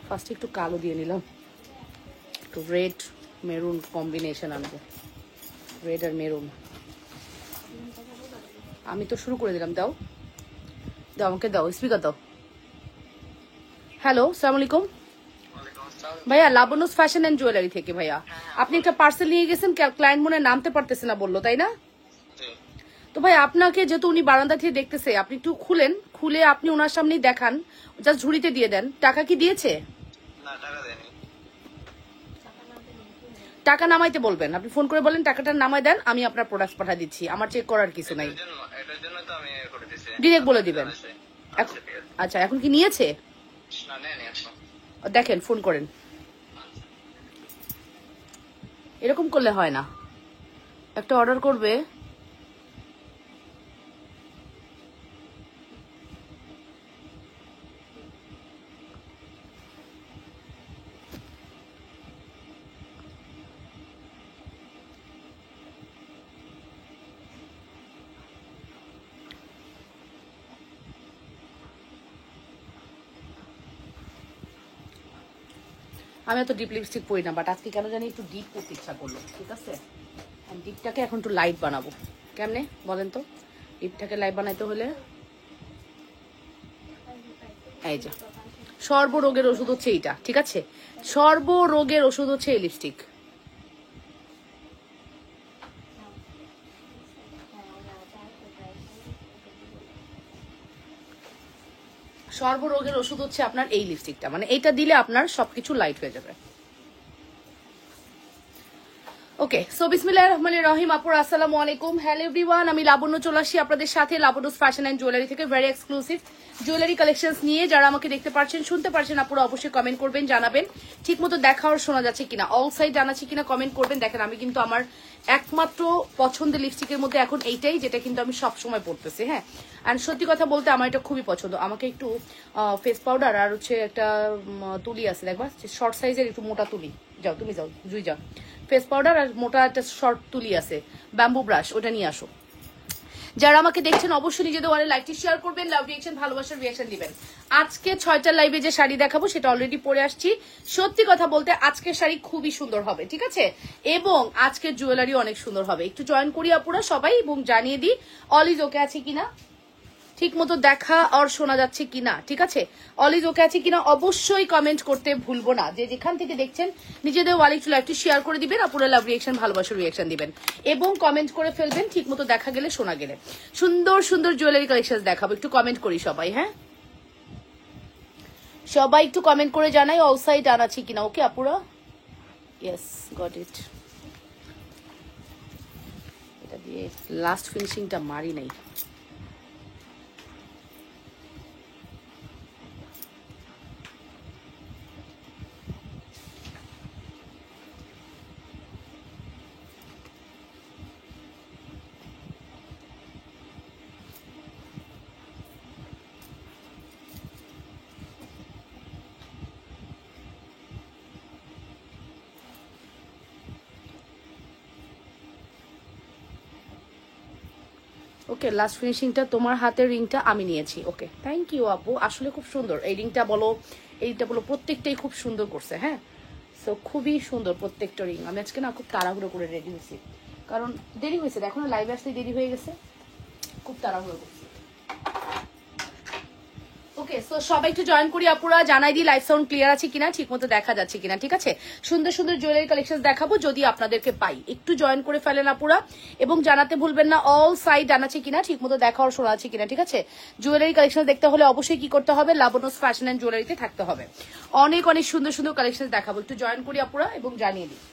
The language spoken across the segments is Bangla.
ফার্স্টে একটু কালো দিয়ে নিলাম, একটু রেড মেরুন কম্বিনেশন আনবো, রেড আর মেরুন। আমি তো শুরু করে দিলাম, দাও দাও আমাকে দাও, স্পিকার দাও। হ্যালো, সালাম আলাইকুম ভাইয়া, লাবণ্যস ফ্যাশন এন্ড জুয়েলারি থেকে। ভাইয়া আপনি একটা পার্সেল নিয়ে গেছেন, ক্লায়েন্ট মনে হয় নামতে পারতেছে না বললো, তাই না? তো ভাই আপনাকে যেহেতু উনি বারান্দা থেকে দেখতেছে, আপনি একটু খুলেন, খুলে আপনি ওনার সামনেই দেখান, জাস্ট ঝুড়িতে দিয়ে দেন। টাকা কি দিয়েছে? টাকা নামাইতে বলবেন, আপনি ফোন করে বলেন টাকাটা নামাই দেন, আমি আপনার প্রোডাক্ট পাঠা দিচ্ছি, আমার চেক করার কিছু নাই, ডিরেক্ট বলে দিবেন। আচ্ছা, এখন কি নিয়েছে? দেখেন, ফোন করেন। এরকম করলে হয় না, একটা অর্ডার করবে, আমি এত ডিপ লিপস্টিক পরি না, বাট আজকে কেন জানি একটু ডিপ করতে ইচ্ছা করলো, ঠিক আছে? ডিপটাকে এখন একটু লাইট বানাবো। কেমনে বলেন তো? ডিপটাকে লাইট বানাইতে হলে এই যে, সর্বরোগের ওষুধ হচ্ছে এইটা, ঠিক আছে? সর্বরোগের ওষুধ হচ্ছে এই লিপস্টিক। সর্বরোগের ওষুধ হচ্ছে আপনার এই লিপস্টিকটা, মানে এইটা দিলে আপনার সবকিছু লাইট হয়ে যাবে। ওকে, সো বিসমিল্লাহির রহমানির রহিম। আপুর আসসালামু আলাইকুম, হ্যালো এভরিওয়ান, আমি লাবণ্য চলে আসি আপনাদের সাথে লাবণ্যস ফ্যাশন এন্ড জুয়েলারি থেকে ভেরি এক্সক্লুসিভ জুয়েলারি কালেকশনস নিয়ে। যারা আমাকে দেখতে পাচ্ছেন, শুনতে পাচ্ছেন, আপুরা অবশ্যই কমেন্ট করবেন, জানাবেন ঠিক মতো দেখা আর শোনা যাচ্ছে কিনা, অল সাইড জানাচ্ছে কিনা কমেন্ট করবেন। দেখেন, আমি কিন্তু আমার একমাত্র পছন্দের লিপস্টিকের মধ্যে এখন এইটাই, যেটা কিন্তু আমি সব সময় পরতেছি। হ্যাঁ, অ্যান্ড সত্যি কথা বলতে আমার এটা খুবই পছন্দ। আমাকে একটু ফেস পাউডার আর হচ্ছে একটা তুলি আছে, দেখবা শর্ট সাইজের একটু মোটা তুলি, যাও তুমি যাও, জুই যাও, ফেস পাউডার আর মোটা একটা শর্ট তুলি আছে, ব্যাম্বু ব্রাশ, ওটা নিয়ে আসো। যারা আমাকে দেখছেন অবশ্যই নিজেদের ওয়ালে লাইভটি শেয়ার করবেন, লাভ রিয়েকশন, ভালোবাসার রিয়েকশন দিবেন। আজকে 6টা লাইভে যে শাড়ি দেখাবো সেটা অলরেডি পরে আসছি। সত্যি কথা বলতে আজকের শাড়ি খুবই সুন্দর হবে, ঠিক আছে? এবং আজকের জুয়েলারি অনেক সুন্দর হবে। একটু জয়েন করি আপুরা সবাই, এবং জানিয়ে দিই অল ইজ ওকে আছে কিনা, ঠিক মতো দেখা আর শোনা যাচ্ছে কিনা, ঠিক আছে? অল ইজ ওকে আছে কিনা অবশ্যই কমেন্ট করতে ভুলবো না। যে যেখান থেকে দেখছেন নিজেদের ওয়ালে একটু লাইভটি শেয়ার করে দিবেন, আপুরা লাভ রিয়েকশন, ভালোবাসার রিয়েকশন দিবেন, এবং কমেন্ট করে ফেলবেন ঠিক মতো দেখা গেলে, শোনা গেলে। সুন্দর সুন্দর জুয়েলারি কালেকশন দেখাবো, একটু কমেন্ট করি সবাই। হ্যাঁ, সবাই একটু কমেন্ট করে জানাই অল সাইড ডান আছে কিনা। ওকে আপুরা, ইয়েস, গট ইট। এটা দিয়ে লাস্ট ফিনিশিংটা মারি নাই। ওকে, লাস্ট ফিনিশিংটা তোমার হাতের রিংটা আমি নিয়েছি। ওকে, থ্যাংক ইউ আপু, আসলে খুব সুন্দর এই রিংটা বলো, এইটা বলো, প্রত্যেকটাই খুব সুন্দর করছে। হ্যাঁ, সো খুবই সুন্দর প্রত্যেকটা রিং। আমি আজকে না খুব তাড়াহুড়ো করে রেডি হয়েছি, কারণ দেরি হয়েছে, দেখো না লাইভে আসতে দেরি হয়ে গেছে, খুব তাড়াহুড়ো করছি। ওকে, সো সবাই একটু জয়েন করি আপুরা, জানাই দিই লাইভ সাউন্ড ক্লিয়ার আছে কিনা, ঠিক মতো দেখা যাচ্ছে কিনা, ঠিক আছে? সুন্দর সুন্দর জুয়েলারি কালেকশন দেখাবো, যদি আপনাদেরকে পাই একটু জয়েন করে ফেলেন আপুরা, এবং জানাতে ভুলবেন না অল সাইড ডান আছে কিনা, ঠিক মতো দেখা আর শোনা আছে কিনা, ঠিক আছে? জুয়েলারি কালেকশন দেখতে হলে অবশ্যই কি করতে হবে, লাবণ্যস ফ্যাশন এন্ড জুয়েলারিতে থাকতে হবে। অনেক অনেক সুন্দর সুন্দর কালেকশন দেখাবো, একটু জয়েন করি আপুরা এবং জানিয়ে দিই।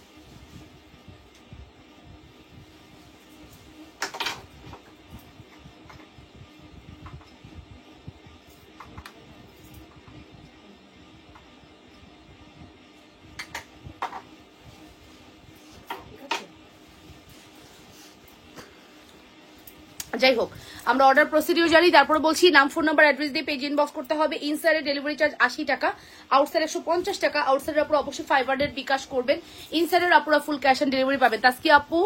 যাই হোক, আমরা অর্ডার প্রসিডিউর জানি, তারপরে বলছি নাম, ফোন নাম্বার, অ্যাড্রেস দিয়ে পেজ ইনবক্স করতে হবে। ইনসাইডে ডেলিভারি চার্জ 80 টাকা, আউটসাইড 150 টাকা। আউটসাইডের আপুরা অবশ্যই 500 বিকাশ করবেন, ইনসাইডের আপুরা ফুল ক্যাশ অন ডেলিভারি পাবেন। তাসকিয়া আপু,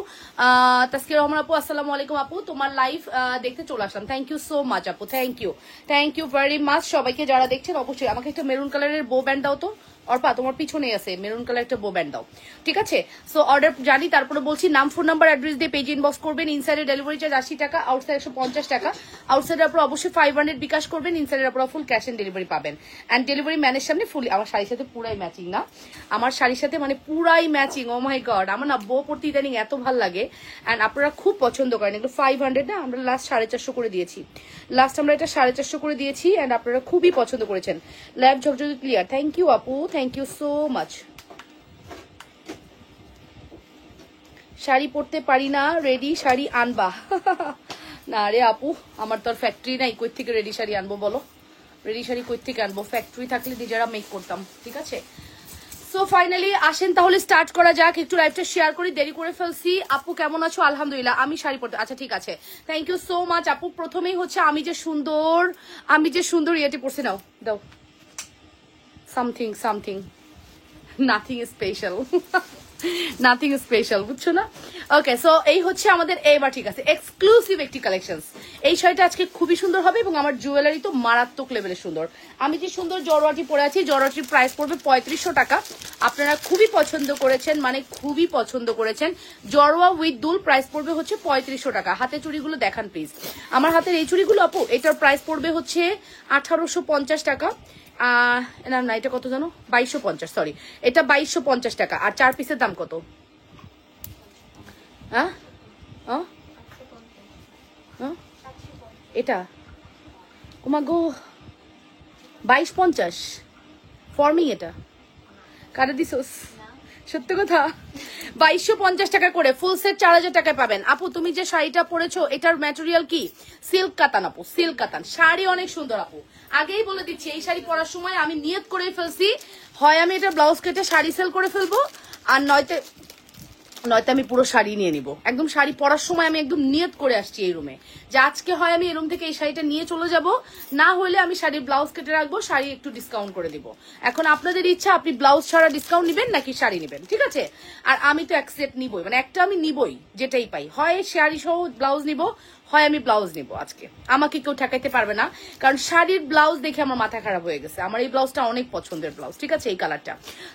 তাসকিয়া রহমান আপু, আসসালামু আলাইকুম আপু, তোমার লাইভ দেখতে চলে আসলাম, থ্যাংক ইউ সো মাচ আপু, থ্যাংক ইউ ভেরি মাচ। সবাইকে যারা দেখছেন অবশ্যই আমাকে একটা মেরুন কালারের বো ব্যান্ড দাও তো, অর্পা তোমার পিছনে আছে মেরুন কালার একটা বো ব্যান্ড দাও, ঠিক আছে? সো অর্ডার জানি, তারপরে বলছি নাম, ফোন নাম্বার, অ্যাড্রেস দিয়ে পেজ ইনবক্স করবেন। ইনসাইডে ডেলিভারি চার্জ 80 টাকা, আউটসাইড 150 টাকা। আউটসাইডের আপনারা অবশ্যই 500 বিকাশ করবেন, ইনসাইডের আপনারা ফুল ক্যাশ অন ডেলিভারি পাবেন। অ্যান্ড ডেলিভারি ম্যানের সামনে ফুল, আমার শাড়ির সাথে পুরাই ম্যাচিং না, আমার শাড়ির সাথে মানে পুরাই ম্যাচিং। ও মাই গড, আমার না বো পড়তে ইদানিং এত ভাল লাগে, অ্যান্ড আপনারা খুব পছন্দ করেন এগুলো। 500 না, আমরা লাস্ট 450 করে দিয়েছি, লাস্ট আমরা এটা 450 করে দিয়েছি, অ্যান্ড আপনারা খুবই পছন্দ করেছেন। ল্যাব ঝকঝকে ক্লিয়ার, থ্যাংক ইউ আপু, thank you so much. Sari পরতে পারি না, রেডি শাড়ি আনবা? না রে আপু, আমার তো আর ফ্যাক্টরি নাই, কই থেকে রেডি শাড়ি আনবো বলো? রেডি শাড়ি কই থেকে আনবো? ফ্যাক্টরি থাকলে নিজেরা মেক করতাম, ঠিক আছে? সো ফাইনালি আসেন তাহলে স্টার্ট করা যাক। একটু লাইভটা শেয়ার করি, দেরি করে ফেলছি। আপু কেমন আছো? আলহামদুলিল্লাহ। আমি শাড়ি পরতে, আচ্ছা ঠিক আছে, থ্যাংক ইউ সো মাচ আপু। প্রথমেই হচ্ছে আমি যে সুন্দর ইয়েটি পরছি, নাও দাও, something nothing special, nothing special, বুঝছো না? ওকে, সো এই হচ্ছে আমাদের এবার, ঠিক আছে, এক্সক্লুসিভ একটি কালেকশন। এই শাড়িটা আজকে খুবই সুন্দর হবে, এবং আমার জুয়েলারি তো মারাত্মক লেভেলের সুন্দর। আমি যে সুন্দর জড়োয়াটি পরে আছি, জড়োয়াটির প্রাইস পড়বে 3500 টাকা। আপনারা খুবই পছন্দ করেছেন, মানে খুবই পছন্দ করেছেন। জড়োয়া উইথ দুল প্রাইস পড়বে হচ্ছে 3500 টাকা। হাতে চুড়িগুলো দেখান প্লিজ, আমার হাতের এই চুড়িগুলো আপু, এটার প্রাইস পড়বে হচ্ছে 1850 টাকা। না এটা কত জানো, 2250, সরি এটা 2250 টাকা। আর 4 পিসের দাম কত? হ্যাঁ এটা ওমা গো 2250 ফর্মিং, এটা কাটা দিছোস? সত্যি কথা, 2250 টাকা করে ফুল সেট 4000 টাকায় পাবেন। আপু তুমি যে শাড়িটা পরেছো এটার ম্যাটেরিয়াল কি? সিল্ক কাতান আপু, সিল্ক কাতান। শাড়ি অনেক সুন্দর আপু, আগেই বলে দিচ্ছি, এই শাড়ি পরার সময় আমি নিয়ত করে ফেলছি, হয় আমি এটা ব্লাউজ কেটে শাড়ি সেল করে ফেলবো, আর নয়তো আমি পুরো শাড়ি নিয়ে নিব। একদম শাড়ি পরার সময় আমি একদম নিয়ত করে আসছি এই রুমে, যে আজকে হয় আমি এই রুম থেকে এই শাড়িটা নিয়ে চলে যাব, না হলে আমি শাড়ির ব্লাউজ কেটে রাখবো, শাড়ি একটু ডিসকাউন্ট করে দিব। এখন আপনাদের ইচ্ছা, আপনি ব্লাউজ ছাড়া ডিসকাউন্ট নিবেন নাকি শাড়ি নিবেন, ঠিক আছে? আর আমি তো এক সেট নিবই, মানে একটা আমি নিবই, যেটাই পাই, হয় শাড়ি সহ ব্লাউজ নিব, হয় আমি ব্লাউজ নিব। আজকে আমাকে কেউ ঠেকাইতে পারবে না, কারণ শাড়ির ব্লাউজ দেখে আমার মাথা খারাপ হয়ে গেছে। আমার এই ব্লাউজটা অনেক পছন্দের ব্লাউজ, ঠিক আছে, এই কালারটা।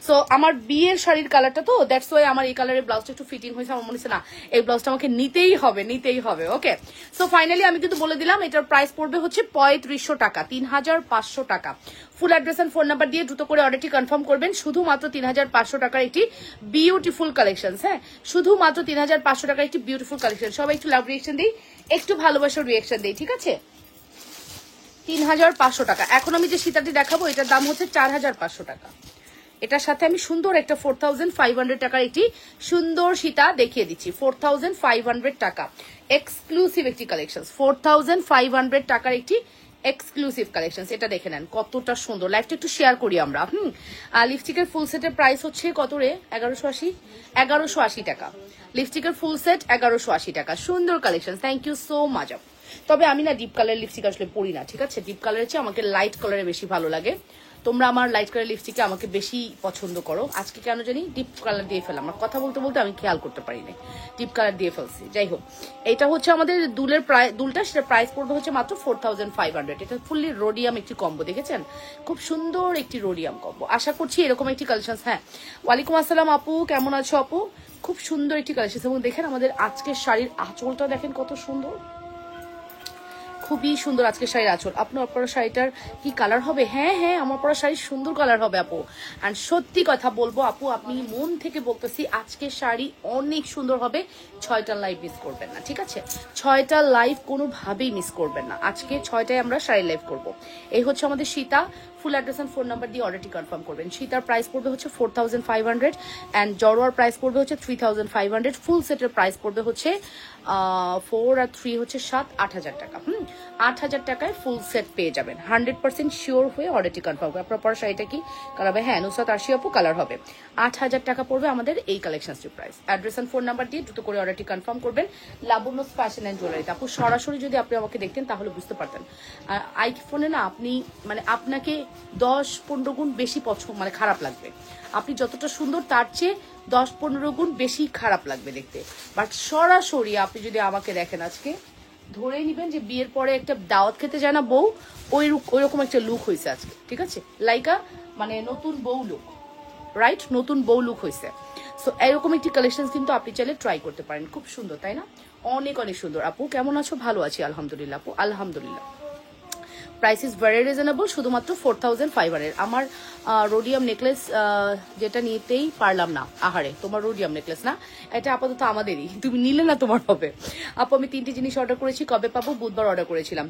সো আমার বিয়ের শাড়ির কালারটা, তো দ্যাটস ওয়াই আমার এই কালারের ব্লাউজটা একটু ফিটিং হয়েছে। আমার মনে হচ্ছে না, এই ব্লাউজটা আমাকে নিতেই হবে। ওকে, সো ফাইনালি আমি কিন্তু বলে দিলাম, এটার প্রাইস পড়বে হচ্ছে 3500 টাকা, 3500 টাকা। Full address and phone number দিয়ে দ্রুত করে অর্ডারটি কনফার্ম করবেন। শুধুমাত্র 3500 টাকার একটি বিউটিফুল কালেকশন, হ্যাঁ, শুধুমাত্র 3500 টাকার একটি বিউটিফুল কালেকশন। সবাই একটু লাভ রিয়েকশন দিই, একটু ভালোবাসার রিয়েকশন দিই, ঠিক আছে? 3500 টাকা। এখন আমি যে সীতাটি দেখাবো এটার দাম হচ্ছে 4500 টাকা। এটার সাথে আমি সুন্দর একটা 4500 টাকার একটি সুন্দর সীতা দেখিয়ে দিচ্ছি। 4500 টাকা এক্সক্লুসিভ একটি কালেকশন, 4500 টাকার একটি এক্সক্লুসিভ কালেকশন। এটা দেখে নেন কতটা সুন্দর। লাইভটা একটু শেয়ার করি আমরা। লিপস্টিকের ফুল সেটের প্রাইস হচ্ছে কত রে? 1180 টাকা। লিপস্টিকের ফুল সেট 1180 টাকা। সুন্দর collection, thank you so much. তবে আমি না ডিপ কালার লিপস্টিক আসলে পরি না, ঠিক আছে? ডিপ কালারের চেয়ে আমাকে লাইট কালারে বেশি ভালো লাগে। তোমরা আমার লাইট কালার লিপস্টিকে আমাকে বেশি পছন্দ করো। আজকে কেন জানি ডিপ কালার দিয়ে ফেলাম, আমার কথা বলতে বলতে আমি খেয়াল করতে পারিনি, ডিপ কালার দিয়ে ফেলছি। যাই হোক, এটা হচ্ছে আমাদের দুলের দুলটা, সেটা প্রাইস পড়বে হচ্ছে মাত্র 4500। এটা ফুললি রোডিয়াম একটি কম্বো, দেখেছেন? খুব সুন্দর একটি রোডিয়াম কম্বো। আশা করছি এরকম একটি কালেকশন। হ্যাঁ, ওয়ালাইকুম আসসালাম আপু, কেমন আছো আপু? খুব সুন্দর একটি কালেকশন। এবং দেখেন আমাদের আজকের শাড়ির আঁচলটা দেখেন কত সুন্দর, খুবই সুন্দর আজকে শাড়ির আঁচল। আপনার পরা শাড়িটার কি কালার হবে? হ্যাঁ, আমার পরা শাড়ির সুন্দর কালার হবে আপু। অ্যান্ড সত্যি কথা বলবো আপু, আপনি মন থেকে বলতেছি, আজকের শাড়ি অনেক সুন্দর হবে। 6টা লাইভ মিস করবেন না, ঠিক আছে? 6টা লাইভ কোনোভাবেই মিস করবেন না। আজকে 6টায় আমরা শাড়ি লাইভ করব। এই হচ্ছে আমাদের Sita. Full address and phone number দিয়ে অর্ডারটি কনফার্ম করবেন। সীতার প্রাইস পড়বে হচ্ছে 4500, অ্যান্ড জড়োয়ার প্রাইস পড়বে হচ্ছে 3500। ফুল সেটের প্রাইস পড়বে হচ্ছে 4 আর 3 হচ্ছে 7-8000 টাকা। 8000 টাকায় ফুল সেট পেয়ে যাবেন। 100% শিওর হয়ে অর্ডারটি কনফার্ম করবেন। আপনার পরা শাড়িটা কি কালার হবে? হ্যাঁ, নুসরাত আরশি আপু, কালার হবে। 8000 টাকা পড়বে আমাদের এই কালেকশনটির price. Address and phone number দিয়ে দ্রুত করে অর্ডারটি কনফার্ম করবেন। লাবণ্যস ফ্যাশন অ্যান্ড জুয়েলারিতে। আপু সরাসরি যদি আপনি আমাকে দেখতেন তাহলে বুঝতে পারতেন। আইফোনে না আপনি মানে আপনাকে 10-15 গুণ বেশি পছন্দ, মানে খারাপ লাগবে। আপনি যতটা সুন্দর তার চেয়ে 10-15 গুণ বেশি খারাপ লাগবে দেখতে। বাট সরাসরি আপনি যদি আমাকে দেখেন, আজকে ধরে নিবেন যে বিয়ের পরে একটা দাওয়াত খেতে যায় না বউ, ওই রকম একটা লুক হয়েছে আজকে, ঠিক আছে? লাইকা মানে নতুন বউ লুক। রাইট, নতুন বউ লুক হয়েছে। সো এরকম একটি কালেকশন কিন্তু আপনি চাইলে ট্রাই করতে পারেন, খুব সুন্দর তাই না? অনেক অনেক সুন্দর। আপু কেমন আছো? ভালো আছি আলহামদুলিল্লাহ আপু, আলহামদুলিল্লাহ। প্রাইস ইজ ভেরি রিজনেবল, শুধুমাত্র 4500। আমার রোডিয়াম নেকলেস যেটা নিতেই পারলাম না, আহারে তোমার রোডিয়াম নেকলেস না, এটা আপাতত আমাদেরই, তুমি নিলে না তোমার হবে। আপু আমি 3টি জিনিস অর্ডার করেছি, কবে পাবো? বুধবার অর্ডার করেছিলাম।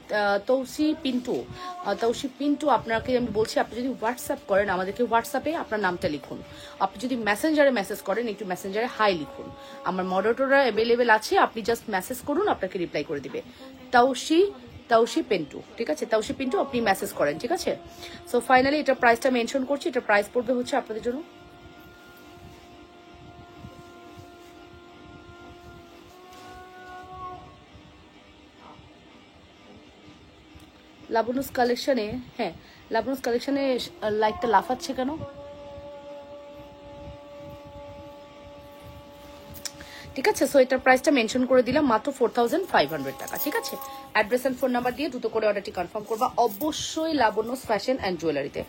তৌসি পিন্টু আপনাকে আমি বলছি, আপনি যদি হোয়াটসঅ্যাপ করেন আমাদেরকে, হোয়াটসঅ্যাপে আপনার নামটা লিখুন। আপনি যদি মেসেঞ্জারে মেসেজ করেন, একটু মেসেঞ্জারে হাই লিখুন। আমার মডারেটররা অ্যাভেলেবেল আছে, আপনি জাস্ট মেসেজ করুন, আপনাকে রিপ্লাই করে দিবে। তাউসি পিন্টু, ঠিক আছে? তাউসি পিন্টু আপনি মেসেজ করেন, ঠিক আছে? সো ফাইনালি এটা প্রাইসটা মেনশন করছি, এটা প্রাইস পড়বে হচ্ছে আপনাদের জন্য লাবনুস কালেকশনে। হ্যাঁ, লাবনুস কালেকশনে লাইটটা লাফাচ্ছে কেন? ঠিক আছে, সো এটার প্রাইসটা মেনশন করে দিলাম, মাত্র 4500 টাকা, ঠিক আছে? অ্যাড্রেস এন্ড ফোন নাম্বার দিয়ে দ্রুত করে অর্ডারটি কনফার্ম করবা অবশ্যই। লাবণ্যস ফ্যাশন অ্যান্ড জুয়েলারিতে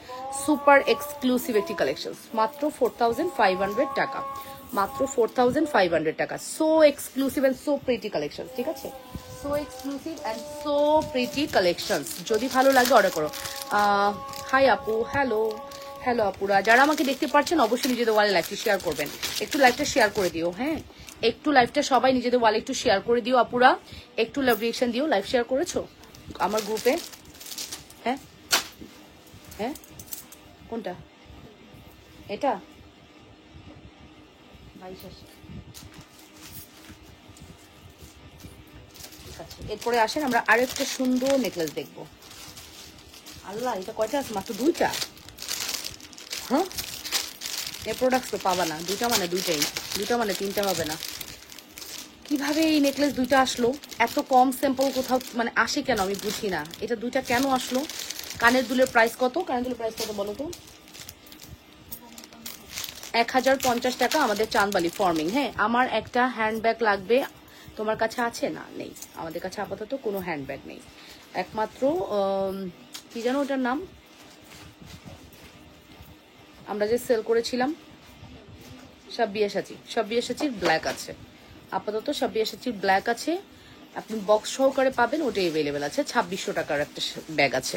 সুপার এক্সক্লুসিভ একটি কালেকশন, মাত্র 4500 টাকা, মাত্র 4500 টাকা। So exclusive and so pretty collection, ঠিক আছে? So exclusive and so pretty collection, যদি ভালো লাগে অর্ডার করো। হাই আপু, হ্যালো হ্যালো আপুরা, যারা আমাকে দেখতে পাচ্ছেন অবশ্যই নিজেদের ওয়ালে লাইভটি শেয়ার করবেন, একটু লাইভটা শেয়ার করে দিও। হ্যাঁ, একটু লাইভটা সবাই নিজেদের ওয়ালে একটু শেয়ার করে দিও আপুরা, একটু লাভ রিয়েকশন দিও। লাইভ শেয়ার করেছো আমার গ্রুপে? হ্যাঁ হ্যাঁ, কোনটা? এটা 22 আসে, ঠিক আছে। এরপরে আসেন আমরা আরেকটা সুন্দর নেকলেস দেখবো। আল্লাহ, এটা কয়টা আছে? মাত্র 2টা। হ্যাঁ, এ প্রোডাক্ট তো পাবা না, 2টা মানে 2টাই, 2টা মানে 3টা হবে না। কিভাবে এই নেকলেস 2টা আসলো? এত কম স্যাম্পল কোথাও মানে আসে কেন আমি বুঝি না, এটা 2টা কেন আসলো? কানের দুলের প্রাইস কত? কানের দুলের প্রাইস কত বলো তো? 1050 টাকা আমাদের চাঁদবালি ফর্মিং। হ্যাঁ, আমার একটা হ্যান্ডব্যাগ লাগবে, তোমার কাছে আছে? না, নেই, আমাদের কাছে আপাতত কোনো হ্যান্ডব্যাগ নেই, একমাত্র কি জানো ওটার নাম, আমরা যে সেল করেছিলাম সব বিয়াসাচির ব্ল্যাক আছে, আপাতত সব বিয়াসাচির ব্ল্যাক আছে, আপনি বক্স সহকারে পাবেন, ওটাই অ্যাভেলেবেল আছে। 2600 টাকার একটা ব্যাগ আছে,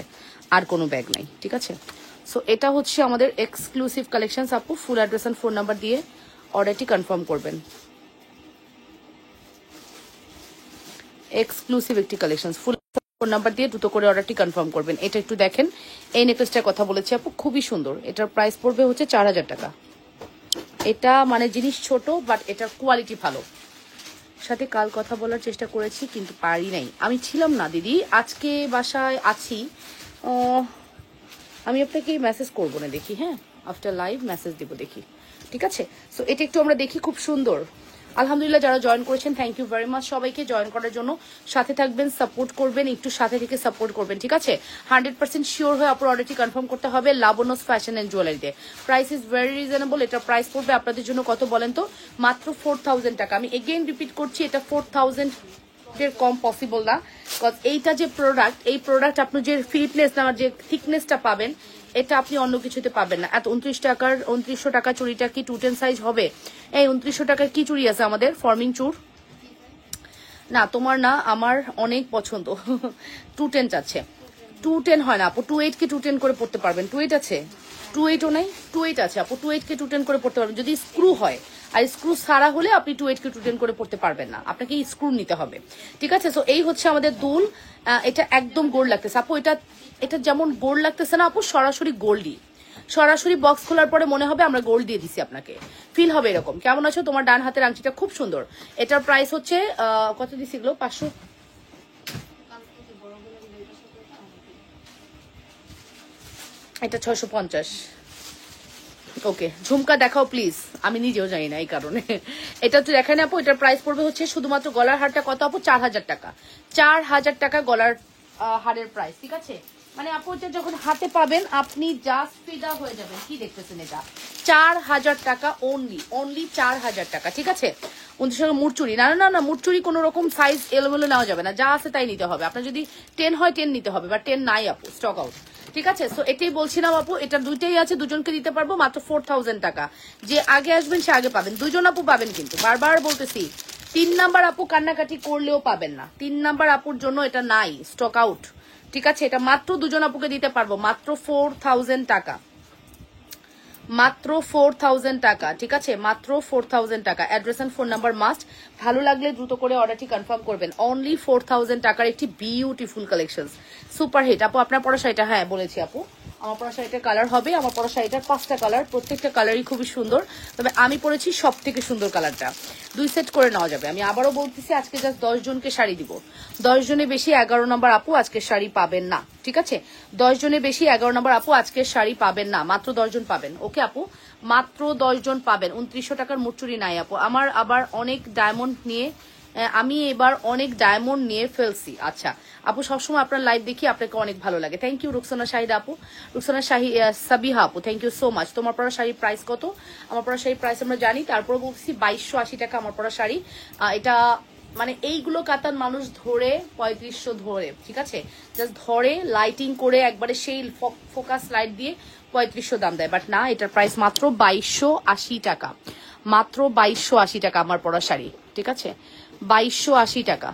আর কোনো ব্যাগ নাই, ঠিক আছে? সো এটা হচ্ছে আমাদের এক্সক্লুসিভ কালেকশন। আপু full address and phone number দিয়ে অর্ডারটি কনফার্ম করবেন। এক্সক্লুসিভ একটি কালেকশন, ফুল ফোন নাম্বার দিয়ে দ্রুত করে অর্ডারটি কনফার্ম করবেন। এটা একটু দেখেন, এই নেকলেসটার কথা বলেছি আপু, খুবই সুন্দর। এটার প্রাইস পড়বে হচ্ছে 4000 টাকা। এটা মানে জিনিস ছোট, বাট এটার কোয়ালিটি ভালো। সাথে কাল কথা বলার চেষ্টা করেছি কিন্তু পারি নাই, আমি ছিলাম না দিদি, আজকে বাসায় আছি। আমি আপনাকে মেসেজ করবো না, দেখি, হ্যাঁ আফটার লাইভ মেসেজ দেবো, দেখি, ঠিক আছে? সো এটা একটু আমরা দেখি, খুব সুন্দর। আলহামদুলিল্লাহ, যারা জয়েন করেছেন থ্যাংক ইউ ভেরি মাচ সবাইকে জয়েন করার জন্য। সাথে থাকবেন, সাপোর্ট করবেন, একটু সাথে থেকে সাপোর্ট করবেন, ঠিক আছে? 100% শিওর হয়ে আপনার অর্ডারটি কনফার্ম করতে হবে লাবণ্যস ফ্যাশন অ্যান্ড জুয়েলারিতে। Price is very reasonable. এটা প্রাইস পড়বে আপনাদের জন্য কত বলেন তো? মাত্র 4000 টাকা। আমি এগেইন রিপিট করছি, এটা 4000 এর কম পসিবল না, বিকজ এইটা যে প্রোডাক্ট, এই প্রোডাক্ট আপনি যে ফিটনেস না, যে থিকনেসটা পাবেন, এটা আপনি অন্য কিছুতে পাবেন না। এত 2900 টাকা চুড়িটা কি 210 সাইজ হবে? এই 2900 টাকার কি চুড়ি আছে আমাদের? ফর্মিং চুর না, তোমার না, আমার অনেক পছন্দ। 210 চাচ্ছে, 210 হয় না আপু, 28 কে 210 করে পড়তে পারবেন। 28 আছে, 28ও নাই, 28 আছে আপু, 28 কে 210 করে পড়তে পারবেন যদি স্ক্রু হয়। আর স্ক্রু সারা হলে আপনি 28 কে 210 করে পড়তে পারবেন না, আপনাকে স্ক্রু নিতে হবে, ঠিক আছে? সো এই হচ্ছে আমাদের দুল। এটা একদম গোল্ড লাগতেছে আপু, এটা যেমন গোল্ড লাগতেছে না আপু, সরাসরি গোল্ডই, সরাসরি বক্স খোলার পরে মনে হবে আমরা গোল্ড দিয়ে দিছি আপনাকে, ফিল হবে এরকম। কেমন আছো? তোমার ডান হাতের আংটিটা খুব সুন্দর। এটার প্রাইস হচ্ছে কত দিছি এগুলো? 500। এটা 650। ওকে, ঝুমকা দেখাও প্লিজ, আমি নিজেও জানি না এই কারণে। এটা তো দেখেন আপু, এটার প্রাইস পড়বে হচ্ছে শুধুমাত্র গলার হারটা কত আপু? 4000 টাকা। 4000 টাকা গলার হারের প্রাইস, ঠিক আছে? মানে আপু এটা যখন হাতে পাবেন আপনি জাস্ট ফিদা হয়ে যাবেন। কি দেখতেছেন এটা? 4000 টাকা অনলি, অনলি 4000 টাকা, ঠিক আছে? 29 টাকা মুড়চুরি, না না না, মুড়চুরি কোনো রকম সাইজ এলোমেলো নেওয়া যাবে না, যা আছে তাই নিতে হবে। আপনার যদি 10 হয় 10 নিতে হবে, বা 10 নাই আপু, স্টক আউট। ঠিক আছে, সো এটাই বলছিলাম আপু, এটা দুইটাই আছে, দুজনকে দিতে পারবো মাত্র 4000 টাকা। যে আগে আসবেন সে আগে পাবেন, দুজন আপু পাবেন, কিন্তু বারবার বলতেছি 3 নাম্বার আপু কান্নাকাটি করলেও পাবেন না, 3 নাম্বার আপুর জন্য এটা নাই, স্টক আউট। ঠিক আছে, এটা মাত্র দুজন আপুকে দিতে পারবো মাত্র 4000 টাকা, মাত্র 4000 টাকা। ঠিক আছে, মাত্র 4000 টাকা। Address and phone number must. ভালো লাগলে দ্রুত করে অর্ডারটি কনফার্ম করবেন। অনলি 4000 টাকার একটি বিউটিফুল কালেকশন, সুপার হিট। আপু আপনার পরা শাড়িটা, হ্যাঁ বলেছি আপু, আমার পরা শাড়িটার কালার হবে, আমার পরা শাড়িটার 5টা কালার, প্রত্যেকটা কালারই খুবই সুন্দর, তবে আমি পরেছি সব থেকে সুন্দর কালারটা। 2 সেট করে নেওয়া যাবে। আমি আবারও বলতেছি, আজকে জাস্ট 10 জনকে শাড়ি দিব, 10 জনের বেশি 11 নম্বর আপু আজকে শাড়ি পাবেন না। ঠিক আছে, 10 জনের বেশি 11 নম্বর আপু আজকে শাড়ি পাবেন না, মাত্র 10 জন পাবেন। ওকে আপু, মাত্র 10 জন পাবেন। 2900 টাকার মুচুরি নাই আপু, আমার আবার অনেক ডায়মন্ড নিয়ে, আমি এবার অনেক ডায়মন্ড নিয়ে ফেলছি। আচ্ছা আপু, সবসময় আপনার লাইভ দেখি, আপনাকে অনেক ভালো লাগে। থ্যাংক ইউ রুকসানা শাহিদা আপু, রুকসানা সাবিহা আপু, থ্যাংক ইউ সো মাচ। তোমার পরা শাড়ির প্রাইস কত? আমার পরা শাড়ির প্রাইস আমরা জানি, তারপর বলছি 2280 টাকা আমার পরা শাড়ি। এটা মানে এইগুলো কাতান মানুষ ধরে 3500 ধরে, ঠিক আছে, জাস্ট ধরে লাইটিং করে একবারে সেই ফোকাস লাইট দিয়ে 3500 দাম দেয়, বাট না, এটার প্রাইস মাত্র 2280 টাকা, মাত্র 2280 টাকা আমার পরা শাড়ি। ঠিক আছে, 2280 টাকা।